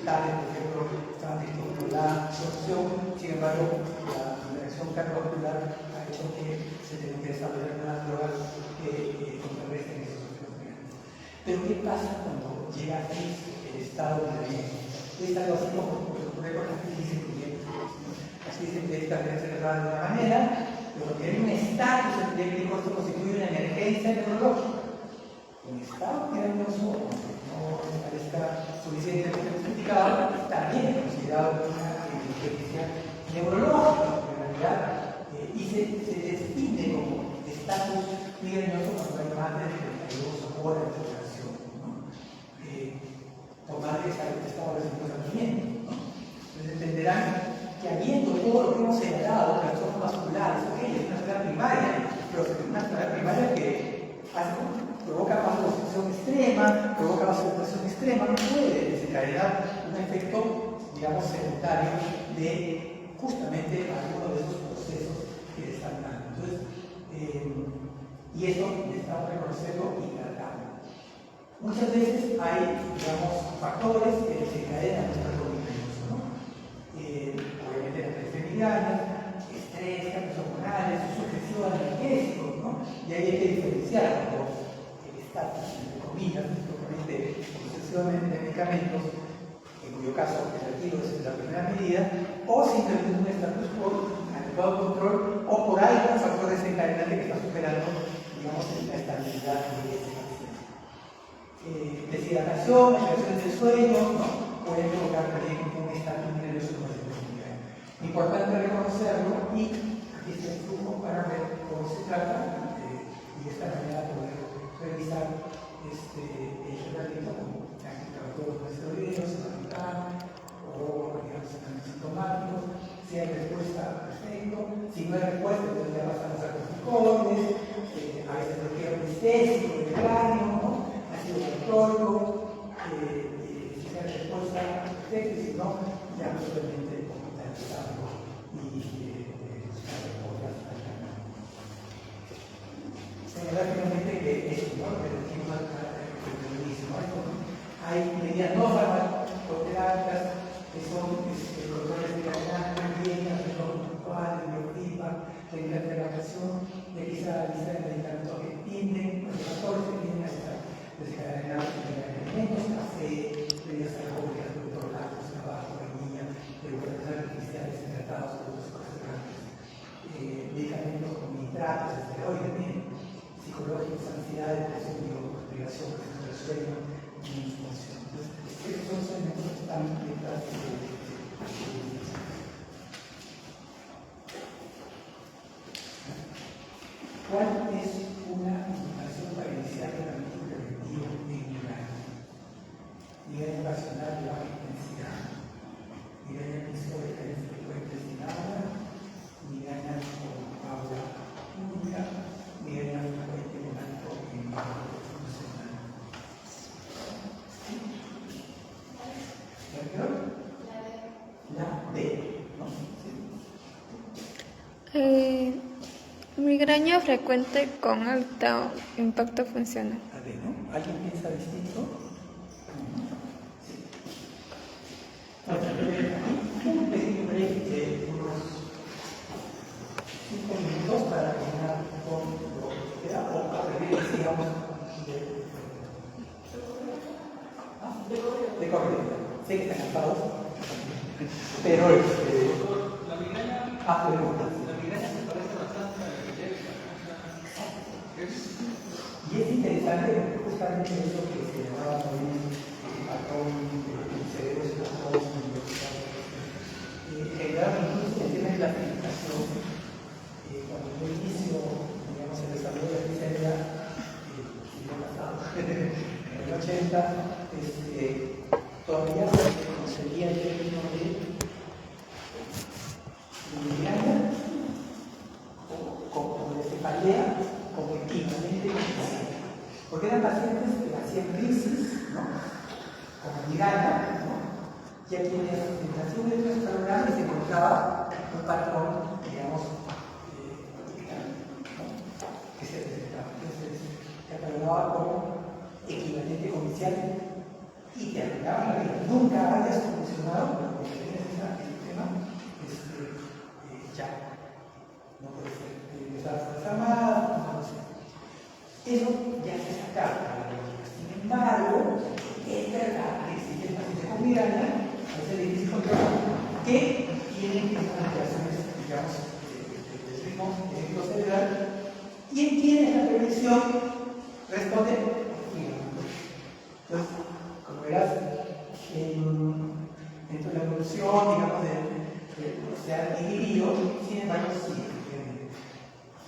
tales por ejemplo la absorción, sin embargo la interacción cardiovascular ha hecho que se tengan que desarrollar unas drogas que contrarresten esos efectos negativos. Pero ¿qué pasa cuando llega a el estado de la es algo así como ocurre con las crisis epilépticas? Las crisis epilépticas deben ser tratadas de una manera, pero que hay un estatus epiléptico, esto constituye una emergencia neurológica. Un estado que no me parezca suficientemente justificado, también es considerado una emergencia neurológica, en realidad, y se define como estatus migrañoso cuando hay más de 32 horas de operación, ¿no? Tomar ese estado de tratamiento, ¿no? Entonces entenderán que habiendo todo lo que hemos señalado, trastornos vasculares, es una enfermedad primaria, pero es una enfermedad primaria que provoca vasoconstricción extrema, provoca vasodilatación extrema, no puede desencadenar un efecto, digamos, secundario de justamente alguno de esos procesos que le están dando. Entonces, y esto necesitamos reconocerlo y tratarlo. Muchas veces hay, digamos, factores que desencadenan nuestro migrañoso, ¿no? Obviamente la presencia de migrañas, estrés, cambios hormonales, uso excesivo de analgésicos, ¿no? Y ahí hay que diferenciar el estatus, entre comillas, propiamente excesivamente de medicamentos, en cuyo caso el retiro es la primera medida, o simplemente un estatus por adecuado control o por algún factor desencadenante que está superando, digamos, la estabilidad de ese paciente. Deshidratación, alteraciones del sueño, ¿no? Pueden provocar también un estatus migrañoso con el importante reconocerlo y aquí está el flujo para ver cómo se trata y de esta manera poder revisar el tratamiento como antiinflamatorios no esteroideos, o digamos asintomáticos. Si hay respuesta, perfecto. Si no hay respuesta, entonces ya pasamos a corticoides, a veces bloqueo anestésico del cráneo, ¿no? Ácido valproico, si hay respuesta, perfecto, y si no, ya solamente hospitalizarlo y otras alternativas. Señalar finalmente que esto, ¿no? Lo que decimos al inicio, ¿no? Hay medidas no farmacoterápicas que son controles de cadena, reloj puntual, biotipa, la interpretación de quizá la lista de medicamentos que tienden, los factores que tienden a estar desencadenados en alimentos, café, bebidas alcohólicas, lactos, tabaco, vainilla, bebidas artificiales, hidratados, productos conservantes, medicamentos con nitratos, esteroides, psicológicos, ansiedad, depresión, obligación, del sueño y disfunción. Entonces, estos son elementos que están detrás de Migraña frecuente con alto impacto funcional. A ver, ¿no? ¿Alguien piensa distinto? Sí. Un pequeño break de unos 5 minutos para terminar con lo que queda, o sigamos de corrido. Sé que están cansados, pero La migraña, preguntas. la migraña se parece bastante a la epilepsia. Y es interesante porque justamente eso que se llamaba también el patrón del cerebro es una cosa generaba incluso el tema de la clasificación. Cuando yo inicio, digamos, el desarrollo de la especialidad, siglo pasado, en el 80, todavía se conseguía el término de migraña o de cefalea como equivalente con, porque eran pacientes que hacían crisis, ¿no? Como migraña, ¿no? Y a quienes en la síntesis cerebral se encontraba un patrón, digamos, que se catalogaba como equivalente comercial y te arreglaban la vida. Nunca hayas solucionado, pero porque tienes el tema, ya no puede ser. Empezar a estar más, no sé. Eso ya se sacaba. Sin embargo, es verdad que existen pacientes con migraña, a veces de difícil control, que tienen estas alteraciones, digamos, del ritmo cerebral, y en quienes la prevención responde. Entonces, como verás, dentro de la evolución, digamos, se ha dividido, sin embargo, sí.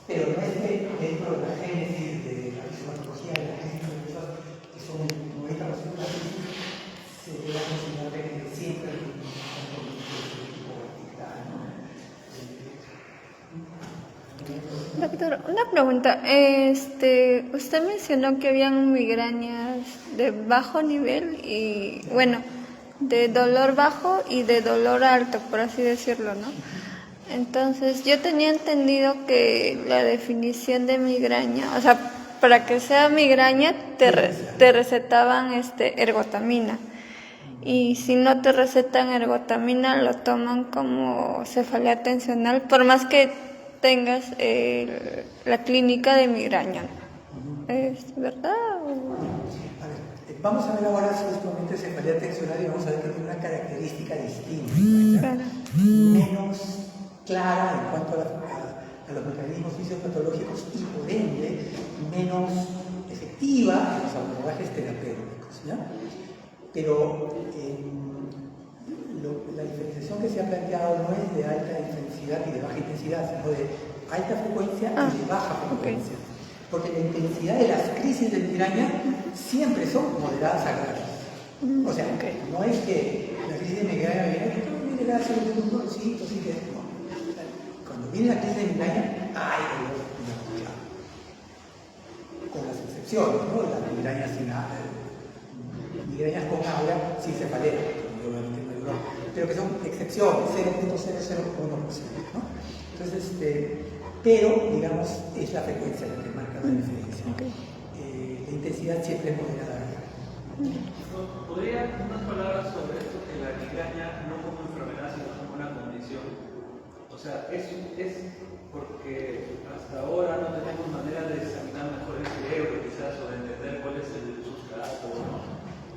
Pero no es que dentro de la génesis de la psicología, de la génesis de cosas que son el 90% de la crisis, se debe considerar que siempre hay un tipo vertical, ¿no? Doctor, una pregunta. Usted mencionó que habían migrañas de bajo nivel y, bueno, de dolor bajo y de dolor alto, por así decirlo, ¿no? Entonces, yo tenía entendido que la definición de migraña, o sea, para que sea migraña te recetaban ergotamina. Y si no te recetan ergotamina, lo toman como cefalea tensional, por más que tengas la clínica de migraña. ¿Es verdad? A ver, vamos a ver ahora justamente cefalea tensional y vamos a ver que tiene una característica distinta, Claro. menos clara en cuanto a los mecanismos fisiopatológicos y por ende menos efectiva en los abordajes terapéuticos, ¿ya? Pero la diferenciación que se ha planteado no es de alta intensidad y de baja intensidad, sino de alta frecuencia y de baja frecuencia. Porque la intensidad de las crisis de migraña siempre son moderadas a graves. O sea, no es que la crisis de migraña viene de hace un dolorcito, así que no. Cuando viene la crisis de migraña, hay dolor, claro. Con las excepciones, ¿no? Las migrañas sin migrañas con aura sin cefalea, pero que son excepciones, 0.001%, ¿no? Entonces, pero, digamos, es la frecuencia la que marca la diferencia. La intensidad siempre es moderada. ¿Podría unas palabras sobre esto que la migraña no como enfermedad, sino como una condición? O sea, es porque hasta ahora no tenemos manera de examinar mejor el cerebro, quizás, o de entender cuál es el sustrato, ¿no?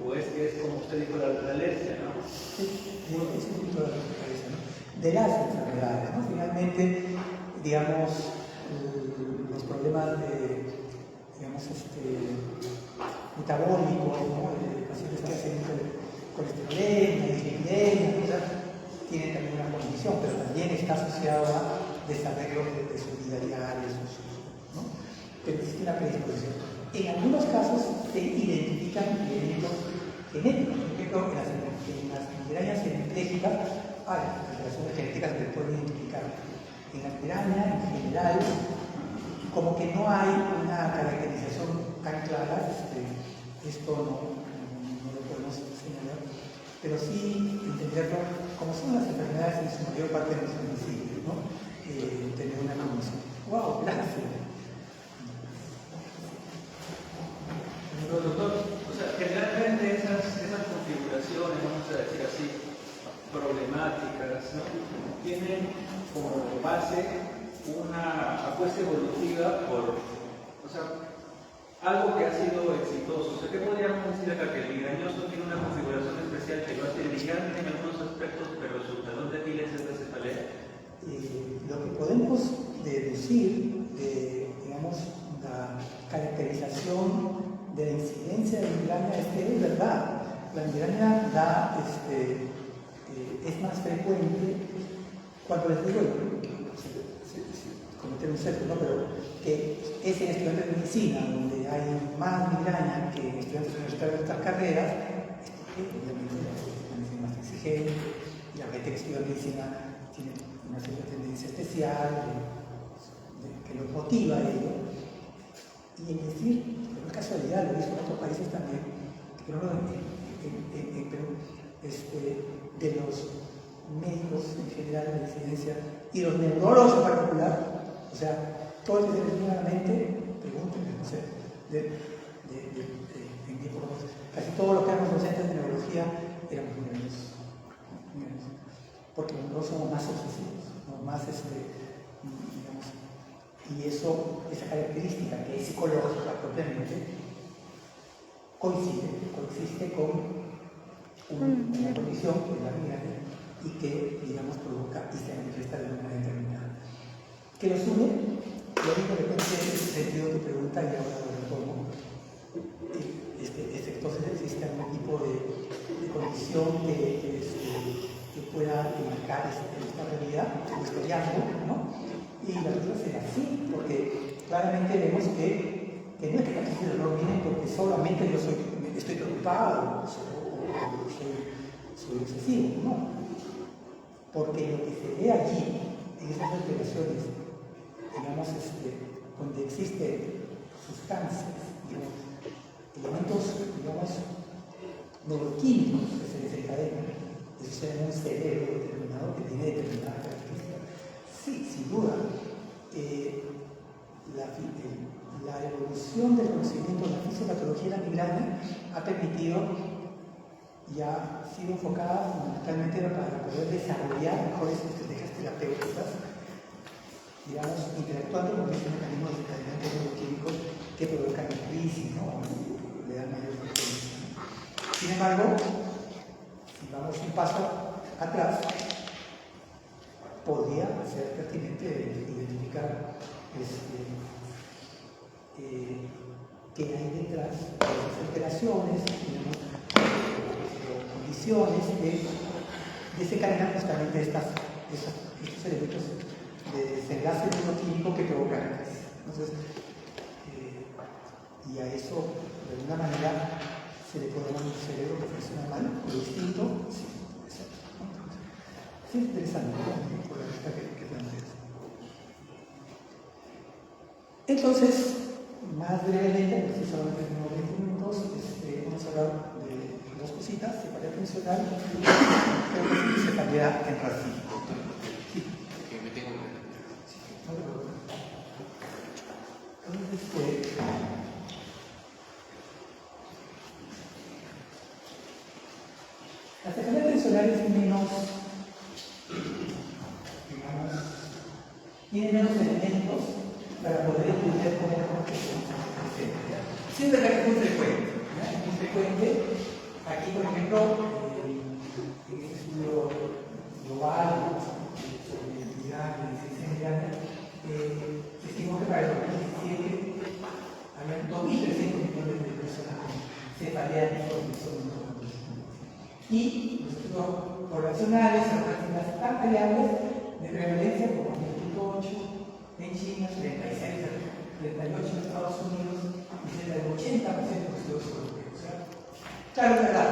O es que es como usted dijo, la alergia, ¿no? Sí, es un poquito de la cabeza, ¿no? De las enfermedades, ¿no? Finalmente, digamos, los problemas de, digamos, metabólicos, ¿no? De pacientes que hacen colesterolemia, dislipidemia, tienen también una condición, pero también está asociado a desarrollo de su vida diaria, ¿no? Pero existe una predisposición. En algunos casos se identifican elementos genéticos. Por ejemplo, en las migrañas hemipléjicas hay alteraciones genéticas que se pueden identificar. En la migraña, en general, como que no hay una caracterización tan clara, esto no lo podemos señalar, pero sí entenderlo como son las enfermedades en su mayor parte de los homicidios, ¿no? Tener una condición. ¡Wow! Gracias. Pero doctor, o sea, generalmente esas configuraciones, vamos a decir así, problemáticas, ¿no? Tienen como base una apuesta evolutiva por, o sea, algo que ha sido exitoso. O sea, ¿qué podríamos decir acá? Que el migrañoso tiene una configuración especial que lo hace brillante en algunos aspectos, pero su talón de Aquiles es la cefalea. Lo que podemos deducir de, digamos, la caracterización de la incidencia de migraña es que es verdad. La migraña es más frecuente cuando les digo, cometer un sesgo, ¿no? Pero que es en estudiantes de medicina donde hay más migraña que en estudiantes universitarios de otras carreras, obviamente la medicina es más exigente y la gente que estudia medicina tiene una cierta tendencia especial que los motiva a ello. Y es decir, no es casualidad, lo he visto en otros países también, que no en Perú, de los médicos en general de incidencia y los neurólogos en particular, o sea, todo el que se les viene a la mente, pregúntenme, no sé, casi todos los que éramos docentes de neurología éramos migrañosos, porque los neurólogos somos más obsesivos, somos más, digamos, y eso, esa característica que es psicológica propiamente, coexiste con una condición que es la migraña y que, digamos, provoca y se manifiesta de una manera determinada. ¿Qué los une? Lo único que pensé en ese sentido de tu pregunta y ahora lo retomo. Entonces existe algún tipo de condición que pueda marcar esta realidad, este hallazgo, ¿no? Y la respuesta será sí, porque claramente vemos que no es que la crisis del dolor viene porque solamente yo estoy preocupado o soy obsesivo, no. Porque lo que se ve allí, en esas alteraciones, digamos, donde existen sustancias, digamos, elementos, digamos, neuroquímicos que se desencadenan, eso se en un cerebro determinado que tiene determinadas características. Sí, sin duda, la evolución del conocimiento de la fisiopatología de la migraña ha permitido y ha sido enfocada fundamentalmente para poder desarrollar mejores estrategias terapéuticas, digamos, interactuando con esos mecanismos desencadenantes neuroquímicos que provocan la crisis, ¿no? Le dan mayor frecuencia. Sin embargo, si vamos un paso atrás, podría ser pertinente identificar qué hay detrás de esas alteraciones, digamos, condiciones que desencadenan justamente estos elementos de desenlace neuroquímico que provocan la crisis. Entonces, y a eso, de alguna manera, se le puede dar un cerebro que funciona mal, o distinto. Sí, es interesante, ¿no? Por la vista que planteas. Entonces, más brevemente, porque si solamente tenemos 20 minutos, vamos a hablar de dos cositas: cefalea tensional y cefalea en racimo. Sí. Me tengo que... Entonces, la cefalea tensional es menos, digamos, tiene menos elementos para poder entender cómo se presenta. Sí, es verdad que es muy frecuente. Es muy frecuente. Aquí, por ejemplo, en este estudio global sobre migraña y sensibilidad, se estimó que para el 2017 había 2.300 millones de personas cefaleáticos que son y los estudios poblacionales arrojan las tan variables de prevalencia como 28 en China, 36, 38 en Estados Unidos y cerca del 80% de los estudios europeos. Claro, es verdad.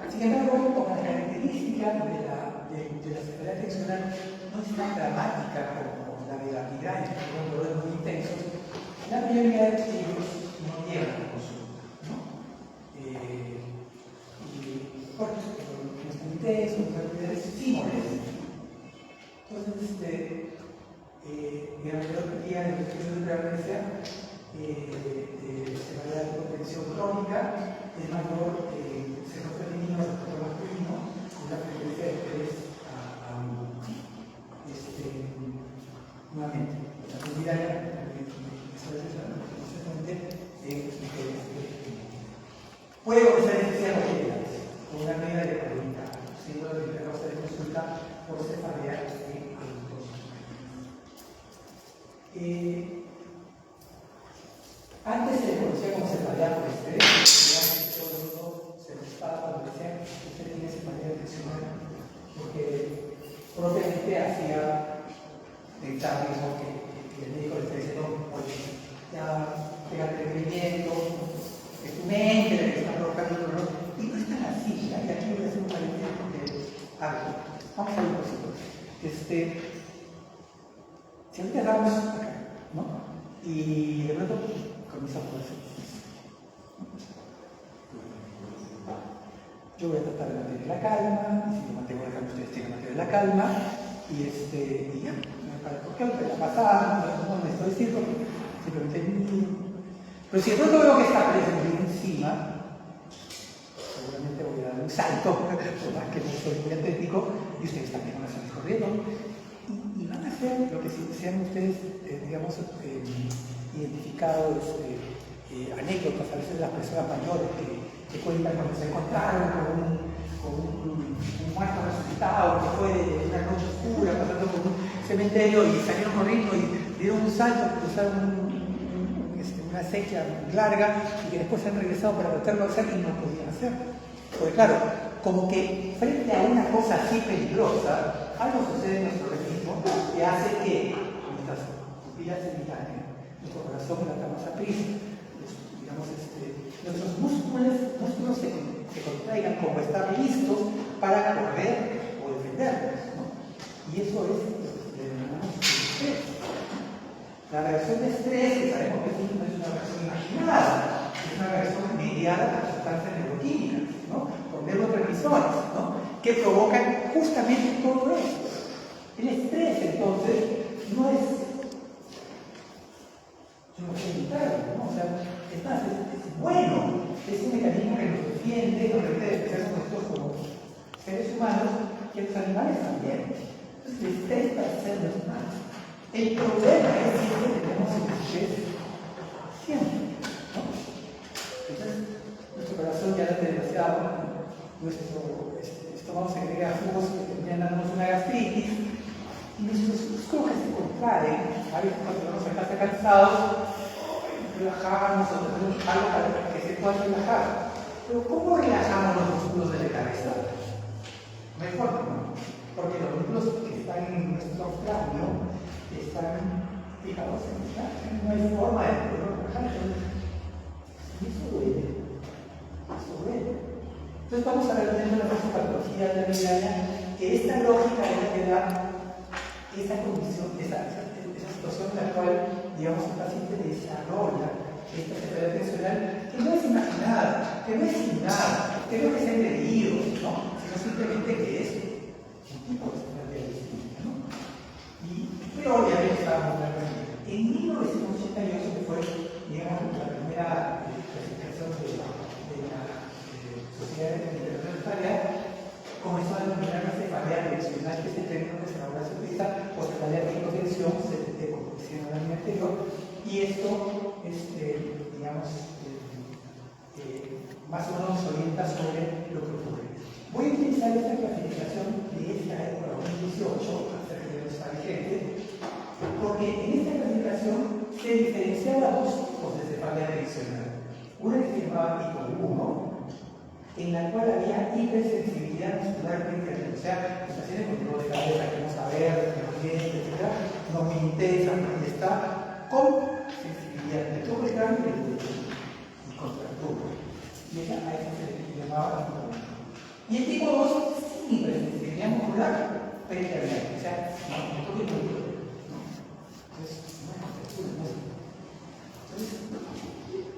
Sin embargo, como la característica de la cefalea tensional no es tan dramática como la de la migraña, que son dolores muy intensos, la mayoría de ellos no llegan al consumo, ¿no? Porque los comités o los actividades sí molestan. Entonces, la mayoría de los estudios de prevalencia se va a dar hipertensión crónica hacía pensar mismo que el médico le está diciendo, oye, ya pégate el requerimiento, que tu mente le está provocando el dolor. Y no es tan así, ¿ya? Y aquí voy a hacer un paréntesis porque, a ver, vamos a ver un poquito. Si ahorita damos acá, ¿no? Y de pronto comienza a ponerse. Yo voy a tratar de mantener la calma, y si yo mantengo la calma, ustedes tienen que mantener la calma, y ya, porque la pasada, no me estoy diciendo, simplemente. Pero si de pronto veo que está presente encima, seguramente voy a dar un salto, por más que no soy muy atlético, y ustedes también van a salir corriendo, y van a hacer lo que sean ustedes, digamos, identificados, anécdotas, a veces las personas mayores que cuentan cuando se encontraron con un muerto resucitado que fue de una noche oscura pasando por un cementerio y salieron corriendo y dieron un salto, cruzaron una sequía larga y que después se han regresado para tratarlo de hacer y no podían hacer. Porque claro, como que frente a una cosa así peligrosa, algo sucede en nuestro organismo que hace que nuestras pupilas se dilaten, nuestro corazón lata más a prisa, digamos, nuestros músculos se contraigan como estar listos para correr o defendernos, ¿no? Y eso es lo que denominamos estrés. La reacción de estrés, que sabemos que no es una reacción imaginada, es una reacción mediada por sustancias neuroquímicas, ¿no? Por neurotransmisores, ¿no? Que provocan justamente todo esto. El estrés, entonces, no es evitarlo, ¿no? O sea, es más, es bueno, es un mecanismo que nos defiende, nos permite defendernos nosotros como seres humanos, que los animales también. Entonces, el estrés para ser los humanos. El problema es que tenemos el estrés siempre, ¿no? Entonces, nuestro corazón ya late demasiado, nuestro estómago segrega jugos que terminan dándonos una gastritis, y nuestros músculos que se contraen, a veces cuando vamos a casa cansados, relajamos o tenemos algo para que se pueda relajar. Pero ¿cómo relajamos los músculos de la cabeza? No hay forma, ¿no? Porque los músculos que están en nuestro cráneo están fijados en el cráneo. No hay forma de poderlo relajar. Y eso duele. Eso duele. Entonces vamos a ver dentro de la fisiopatología de la migraña que esta lógica es la que da esa condición, esa situación en la cual, digamos, el paciente desarrolla esta enfermedad tensional que no es imaginada, que no es sin nada, que no es que sea engreído, ¿no? Sino simplemente que es un tipo de enfermedad distinta, ¿no? Y obviamente estábamos hablando en 1988, que fue, digamos, la primera clasificación de la Sociedad Internacional, comenzó a denominar la cefalea direccional, que es el término que ahora se utiliza, o cefalea de hipotensión, CTT, como decía en el año anterior, y esto, digamos, más o menos nos orienta sobre lo que ocurre. Voy a utilizar esta clasificación de esta época 2018, hasta que ya no está vigente, porque en esta clasificación se diferenciaba dos tipos de cefalea direccional. Una que se llamaba tipo 1, en la cual había hipersensibilidad muscular periférica, o sea, estaciones con dolor de cabeza, que no saber, etc., no muy intensa, ahí está, con sensibilidad de todo el cráneo y contractura. Y esa a esa se le llamaba tipo 1. Y el tipo 2, sin hipersensibilidad muscular periférica, o sea, no toque el dolor, ¿no? Entonces, no hay contractura, no es. Entonces,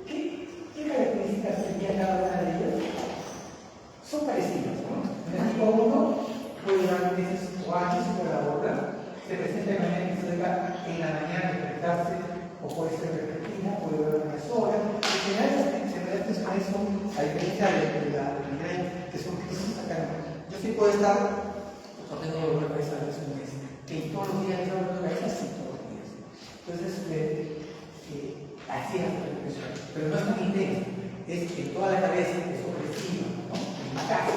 ¿qué características tenía cada una de ellas? Son parecidas, ¿no? En el tipo 1 puede dar meses o años por la boca, se presenta de manera episódica en la mañana, despertarse, o puede ser repentina, puede durar unas horas. En general, las enfermedades tensionales son, a diferencia de la migraña, que son sacaron. Yo sí puedo estar, no tengo dolor de cabeza hace un mes, que todos los días tengo dolor de cabeza, sí, todos los días. Entonces, así es la depresión, pero no es tan intensa, es que toda la cabeza es opresiva, ¿no? Caso,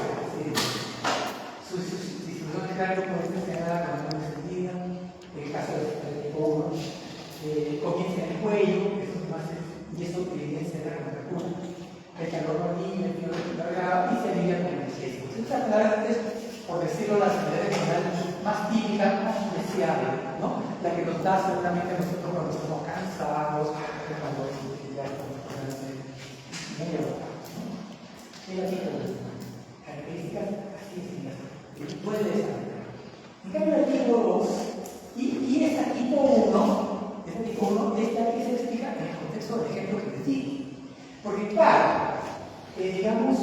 su distribución de cargo puede ser generada con una encendida, en el caso del tipo 1, comienza en el cuello, eso es más, y eso evidencia la contractura, el calor no alivia, el frío largado y se alivia con el gesto. Estas palabras es, por decirlo, la enfermedad regional más típica, insaciable, ¿no? La que nos da seguramente a nosotros cuando estamos cansados, cuando ya estamos muy agotados, ¿no? Mira aquí características así sencillas, que puede desarrollar. En cambio, el tipo 2 y esta tipo 1, esta que se explica en el contexto del ejemplo que les di. Porque claro, digamos,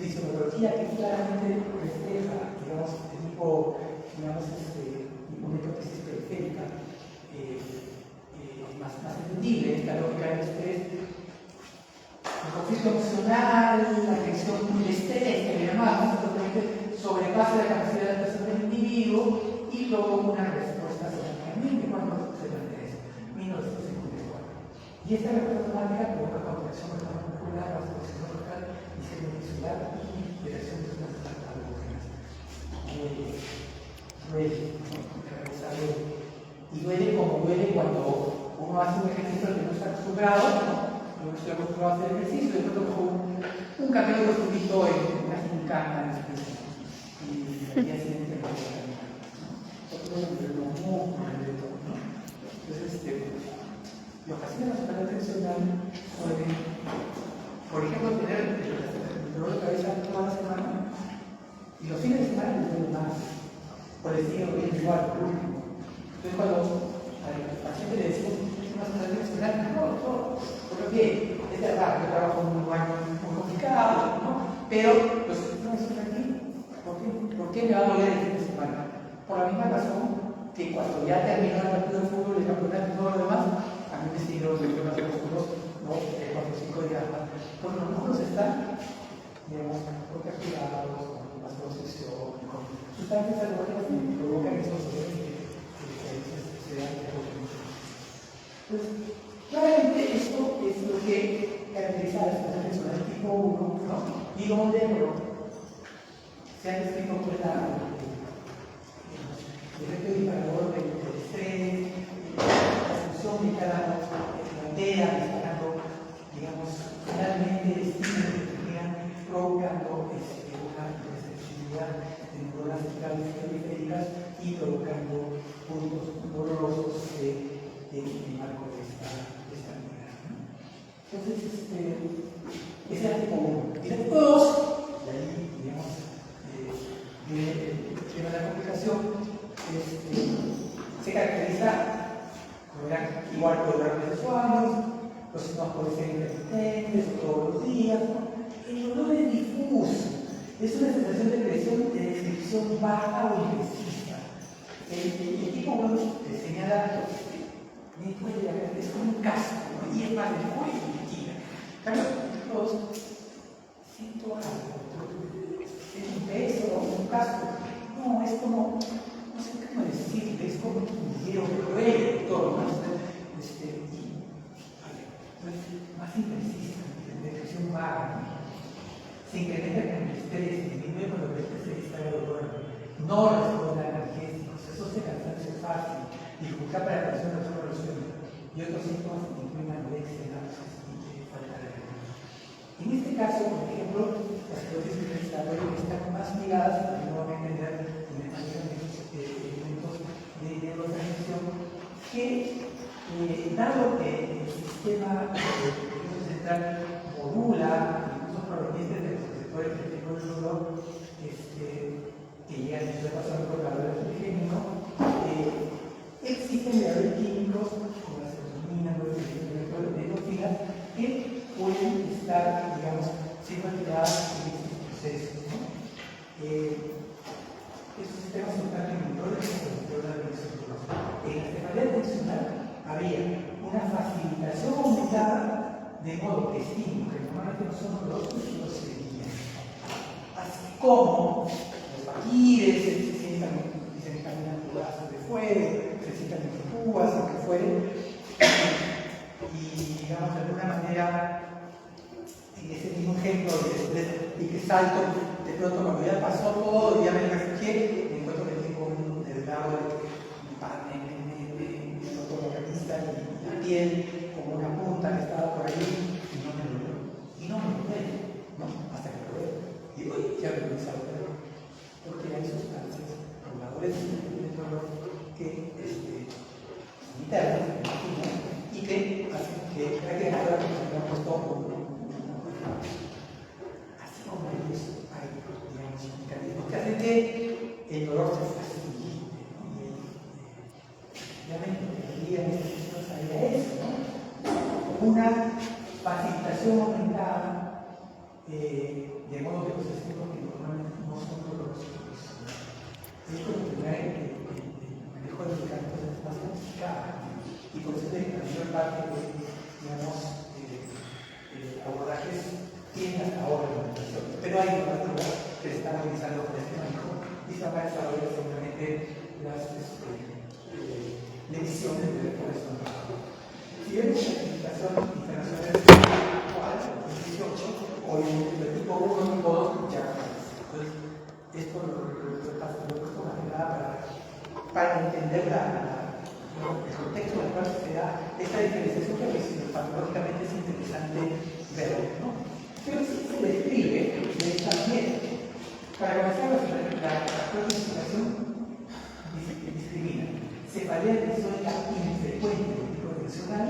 fisiología que claramente refleja, digamos, este tipo, digamos, una hipótesis periférica más entendible, la lógica del estrés, el conflicto emocional, la tensión, el estrés que le llamamos, sobrepasa la capacidad de adaptación del individuo y luego una respuesta social. ¿Cuándo se plantea eso? 1954. Y esta respuesta automática provoca contracción muscular, vasoconstricción local, diseño tisular y liberación de sustancias alógenas. Y duele como duele cuando uno hace un ejercicio al que no está acostumbrado, ¿no? Yo no estoy acostumbrado a hacer ejercicio, de pronto cojo un camino profundito en una gincana en especie. Y al día siguiente lo voy a caminar. Entonces, ¿no? Entonces, lo que hacen los operados tensionales pueden, por ejemplo, tener el dolor de cabeza toda la semana y los fines de semana les duele más. O les sigue doliendo igual, por último. Entonces, cuando al paciente le decimos una operación tensional, no, porque es verdad, yo trabajo en un lugar muy complicado, ¿no? Pero los síntomas son aquí. ¿Por qué me va a doler el fin de semana? Por la misma razón que cuando ya terminó el partido de fútbol, el campeonato y todo lo demás, a mí me siguen los problemas músculos, ¿no? 4 o 5 días más. Porque los músculos están, digamos, contracturados, con vasoconstricción, con sustancias alógenas que provocan esos dolores que se dan de Entonces, claramente esto es lo que caracteriza a las personas tensionales tipo 1, ¿no? Y donde, bueno, se ha descrito pues el efecto disparador del estrés, la función de cada idea, disparando, digamos, finalmente estímulos que terminan provocando una receptividad de neuronas centrales periféricas y provocando puntos dolorosos en el marco de esta unidad, ¿no? Entonces, ese era el tipo 1. Y el tipo 2, y ahí, digamos, el tema de la complicación, se caracteriza igual por durante los años, los síntomas pueden ser intermitentes todos los días, ¿no? El dolor es difuso, es una sensación de presión de descripción baja o imprecisa. El tipo 1 señala es como un casco, ¿no? Y es más del cuello y de tira. Claro, los siento algo, es un peso o un casco. No, es como, no sé cómo decirle, es como un hierro cruel y todo, ¿no? Más imprecisa, de descripción vaga, ¿no? Se incrementa con el estrés, disminuye cuando el estrés se distrae el dolor, no responde a analgésicos, asocia cansancio fácil, dificultad para la relación de la resolución y otros síntomas que incluyen anorexia, náuseas y falta de apetito. En este caso, por ejemplo, las hipótesis de desarrollo están más ligadas, porque no van a entender en el mayor de los elementos de neurotransmisión, que dado que el sistema nervioso central modula incluso provenientes de los receptores del tipo del dolor que llegan a pasar por la hora del trigémino, existen mediadores químicos como la serotonina, los endorfinas, que pueden estar, digamos, siendo alteradas en estos procesos, ¿no? Estos sistemas son tan inhibidores como la dirección. En la cefalea tensional había una facilitación aumentada de modo que estímulos que normalmente no son dolorosos y los seguían. Así como los faquires se sientan y se encaminan por brazos de fuego, se sientan en púas, lo que fuere, y digamos de alguna manera en ese mismo ejemplo de que salto de pronto cuando ya pasó todo y ya me refugié, me encuentro que tengo un delgado y la piel como una punta que estaba por ahí y no me dolió. Y no me duele, ¿no? Hasta que lo veo. Y digo, ya me lo he pensado, porque hay sustancias que prácticamente ahora nos han puesto así como ellos hay, digamos, mecanismos que hacen que el dolor se facilite, ¿no? Y obviamente lo que quería en este sentido sería eso, ¿no? Una facilitación aumentada, de modo que los estímulos que normalmente no son dolorosos. Esto es lo que trae el manejo de medicamentos es más complicado. Y por eso la mayor parte de, digamos, abordajes tienen hasta ahora la medicación. Pero hay otras drogas que se están utilizando para este manejo y se van a desarrollar seguramente las mediciones de reforestación. Si vemos la clasificación internacional actual, 2018, hoy el tipo 1 y tipo 2 ya entonces, esto lo puesto más que nada para entender el contexto en el cual se da esta diferenciación que patológicamente es interesante ver, ¿no? Pero sí se describe de esta manera. Para comenzar, la actual clasificación discrimina cefalea episódica infrecuente de tipo convencional,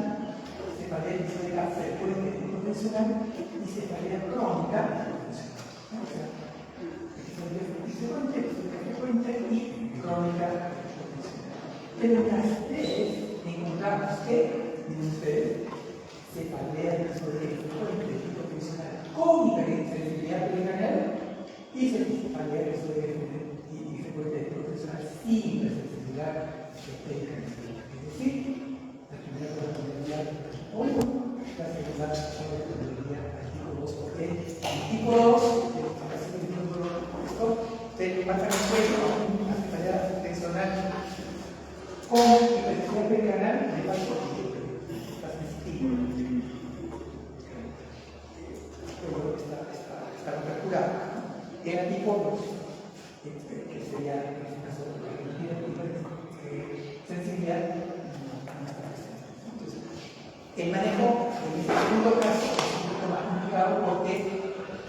cefalea episódica frecuente de tipo convencional y cefalea crónica de tipo convencional. ¿No? O sea, frecuente y crónica de tipo convencional. Pero en las tres encontramos que, miren ustedes, cefalea episódica frecuente de tipo convencional con hipersensibilidad pericranial y cefalea episódica y frecuente de tipo convencional sin hipersensibilidad pericranial. Es decir, la primera probabilidad del tipo 1, la segunda probabilidad del tipo 2, porque el tipo 2, se pasa una cefalea tensional con hipersensibilidad pericranial de paso está contracturada. Y el tipo 2, que sería en este caso sensibilidad, entonces, el manejo en este segundo caso es un poco más complicado porque,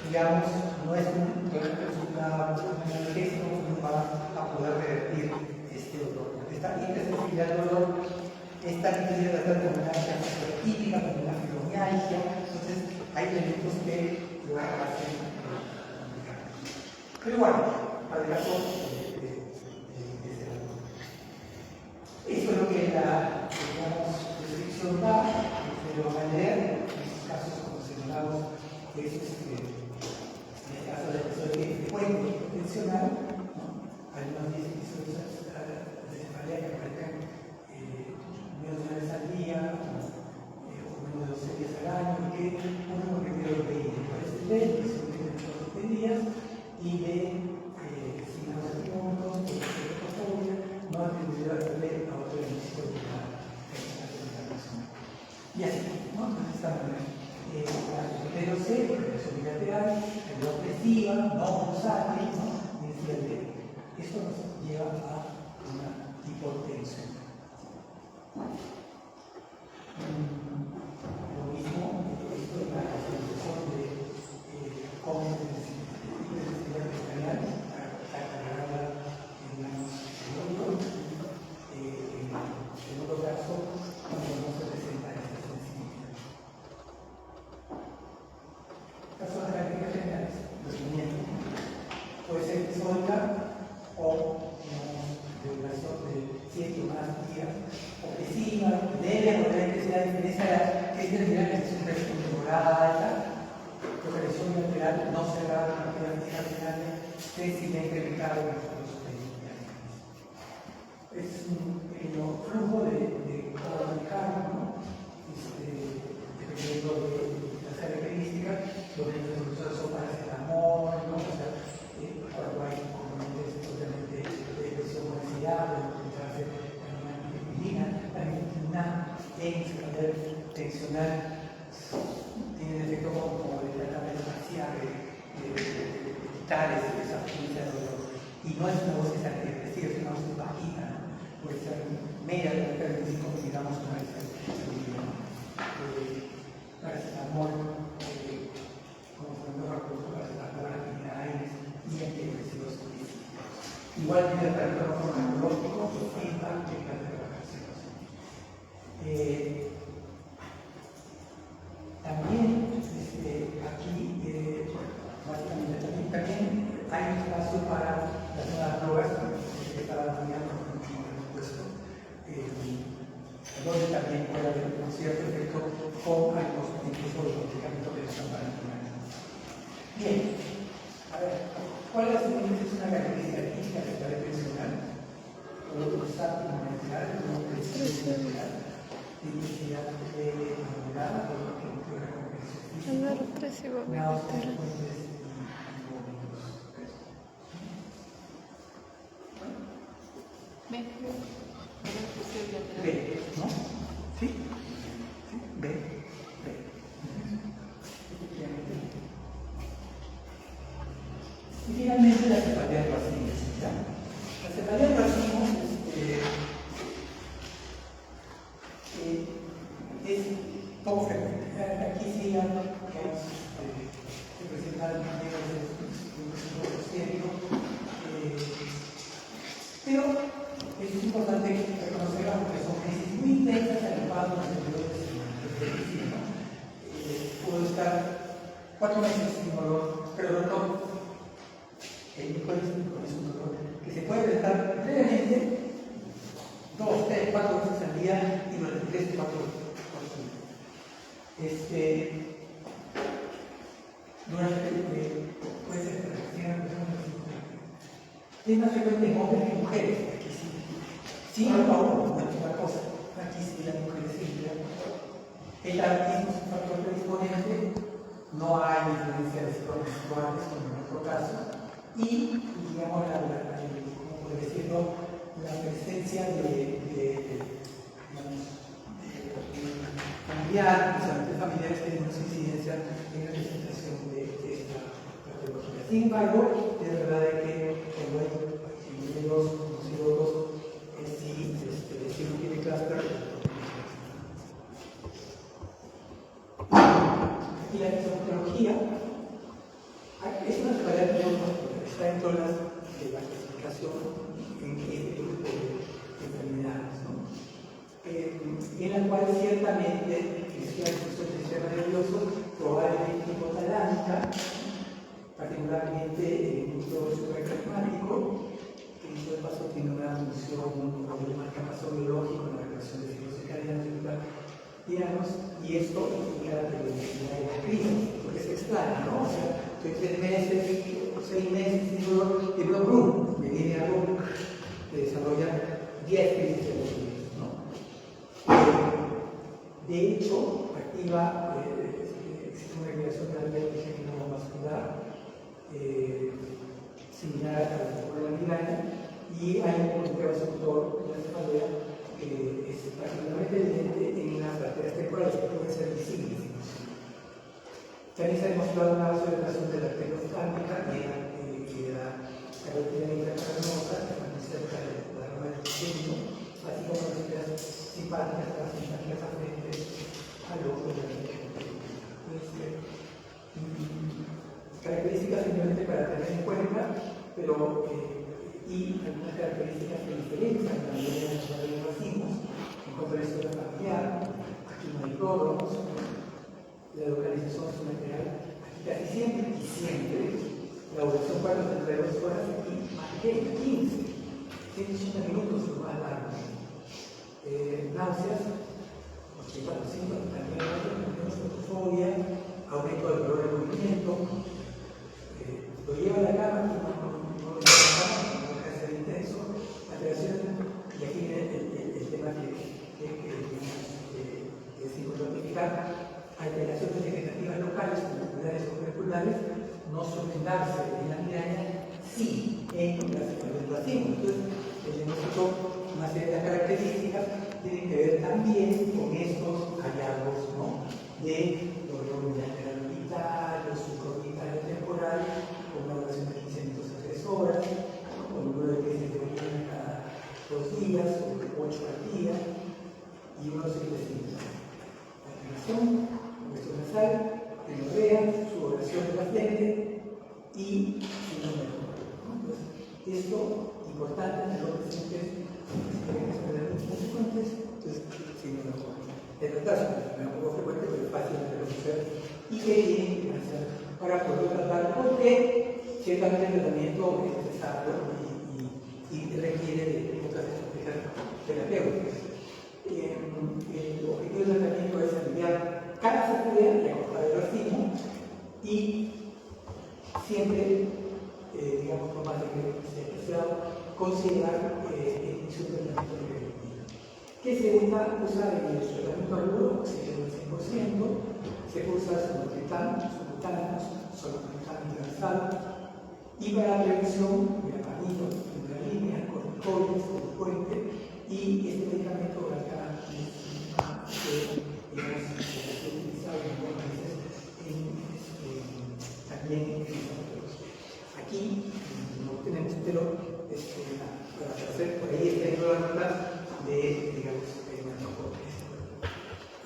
digamos, no es un analgésico que va a poder revertir este dolor. Esta hipersensibilidad al dolor es tan difícil de tratar como una cáncer típica, como una fibromialgia. Entonces, hay elementos que lo hacen complicar. Pero bueno, para el caso esto es lo que la, digamos, descripción da, se lo van a leer, en estos casos como señalamos, es en el caso del episodio frecuente convencional, ¿no? Hay unos 10 episodios de cefalea que aparezcan menos de una vez al día, o menos de 12 días al año, y que uno repite los veículos. Parece ley, que son de 7 días, y de signos atímicos, no atribuido a la ley a otro inicio de la internacional. Y así, ¿no? Entonces, esta manera. Pero C, presión bilateral, opresiva, no pulsátil, ¿no? Y decía D. Esto nos lleva a una hipotensión. Lo mismo, esto es la clasificación de cómo intensidad pericranial está cargada, digamos, en otro caso, cuando no se presenta esta sensibilidad. Estas son las características generales, los siguientes. Puede ser episódica o de duración de 7 o más días, opresiva, leve, o de intensidad de diferencia, que es la presión temporal alta, progresión lateral no cerrada, sensible incrementada en los es un pequeño flujo de cómo manejarlo, ¿no? Dependiendo de las características, los usuarios son paracetamol, ¿no? O sea, cuando hay componentes totalmente de presión considerable, la metilina en secundaria tensional tiene el efecto como de tratamiento parcial de vitales de esa función de dolor. Y no es una dosis antidepresiva, es una dosis bajita, ¿no? Puede ser media de 35 miligramos una vez al día. Paracetamol, como segundo recurso para la clorapina y antidepresivos. Igualmente el tratamiento farmacológico, feedback de las relaciones. o algunos incluso los medicamentos que están para enfermedades. Bien, a ver, ¿cuál es una característica clínica que está mencionando? Usar molecular, molecular, diversidad de molecular, B, ¿no? ¿Sí? B, B. Y finalmente la cefalea de racimos. La cefalea de racimos es poco frecuente. Aquí sí hemos representado menos del 5%, pero es importante reconocer que son crisis muy intensas agrupadas en los periodos de crisis, ¿no? Puedo estar 4 meses sin dolor, pero no es un dolor que se puede presentar brevemente 2, 3, 4 veces al día y durante 3, 4 puede ser es más frecuente en hombres que en mujeres. Aquí sí. Sí, no es una cosa. Aquí sí las mujeres sí. El tabaquismo es un factor predisponente. No hay influencia de ciclones sexuales, como en nuestro caso. Y, digamos, ¿cómo puedo decirlo? La presencia de familiar, los familiares tienen una incidencia en la presentación de esta patología. Sin embargo, es verdad que cuando hay individuos conocidos, si uno tiene clúster, aquí la fisiología es una enfermedad que está en todas la clasificación en este grupo de enfermedades, ¿no? En la cual ciertamente el sistema nervioso probablemente hipotalámica, particularmente el núcleo supraclasmático, que en todo caso tiene una función, un marcapaso biológico en la relación de ciclos circadianos y esto implica la periodicidad de la crisis, porque es extraño, ¿no? O sea, estoy 3 meses o 6 meses sin dolor y luego me viene algo que desarrolla 10 crisis de los días, ¿no? De hecho, activa, existe una regulación de la vía neurovascular similar a la migraña y hay un receptor de la cefalea que es particularmente evidente en las arterias temporales que pueden ser visibles. También se ha demostrado una vasodilatación de la arteria oftálmica y de la carotina intracarnosa, que está muy cerca de la rama del pequeño, así como las arterias simpáticas, las simpáticas afluentes al ojo de la características simplemente para tener en cuenta, pero y algunas características que diferencian también de las que racimos, en cuanto a la historia familiar, aquí no hay pródromos, la localización sumaterial, aquí casi siempre y siempre, la duración cuando es entre 2 horas, aquí más pequeña, 15, 180 minutos lo más largo. Náuseas, 84, también fobia, aumento del dolor del movimiento, lo lleva a la cama, no lo lleva a la cama, no deja de ser intenso, alteración, y aquí viene el tema que es importante fijar, alteraciones vegetativas locales, moleculares o moleculares, no suelen darse en la migraña, sí en la cefalorracismo. Entonces, el diagnóstico, una serie de características, tienen que ver también con estos hallazgos, ¿no? De dolor unilateral orbital, o supraorbital temporal, con una duración de 15 minutos a 3 horas, con un número de crisis de orina cada 2 días, o 8 al día, y unos signos. Activación, congestión nasal, rinorrea, sudoración de la frente y síndrome de Crohn, ¿no? Entonces, esto importante en los pacientes consecuentes, entonces síndrome de Crohn. Es verdad, es un poco frecuente, pero es fácil de reconocer y que tienen que hacer para poder tratar, porque ciertamente el tratamiento es necesario y requiere de otras estrategias terapéuticas. El objetivo del tratamiento es aliviar considerar el tratamiento de biología. ¿Qué se usa en el tratamiento agudo? Oxígeno al 100%, se usa subcutáneo, solopentano intranasal, y para la prevención, mirapanilo, línea, corticoides, puente, y este medicamento acá que hemos utilizado en algunos países también en nosotros. Aquí no tenemos, pero para hacer por ahí está toda la nota de, digamos,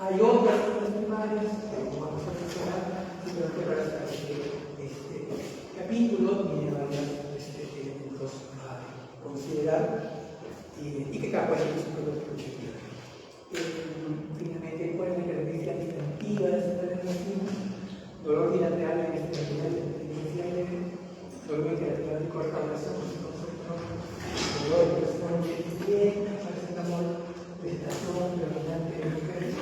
hay otras zonas primarias que vamos a mencionar, simplemente para saber que este capítulo tiene varios elementos a considerar y que cada cual es un producto objetivo. Finalmente, ¿cuál es la característica distintiva de esta relación? Dolor bilateral en extremidad diferencial, dolor bilateral de corta duración, dolor de presión bien, paracetamol, prestación predominante de mujeres.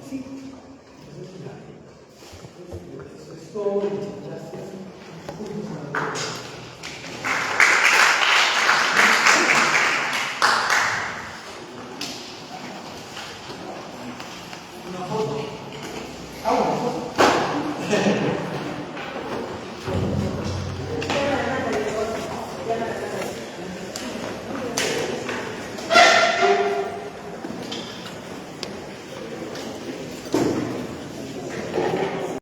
Sí. Eso es todo. Muchas gracias.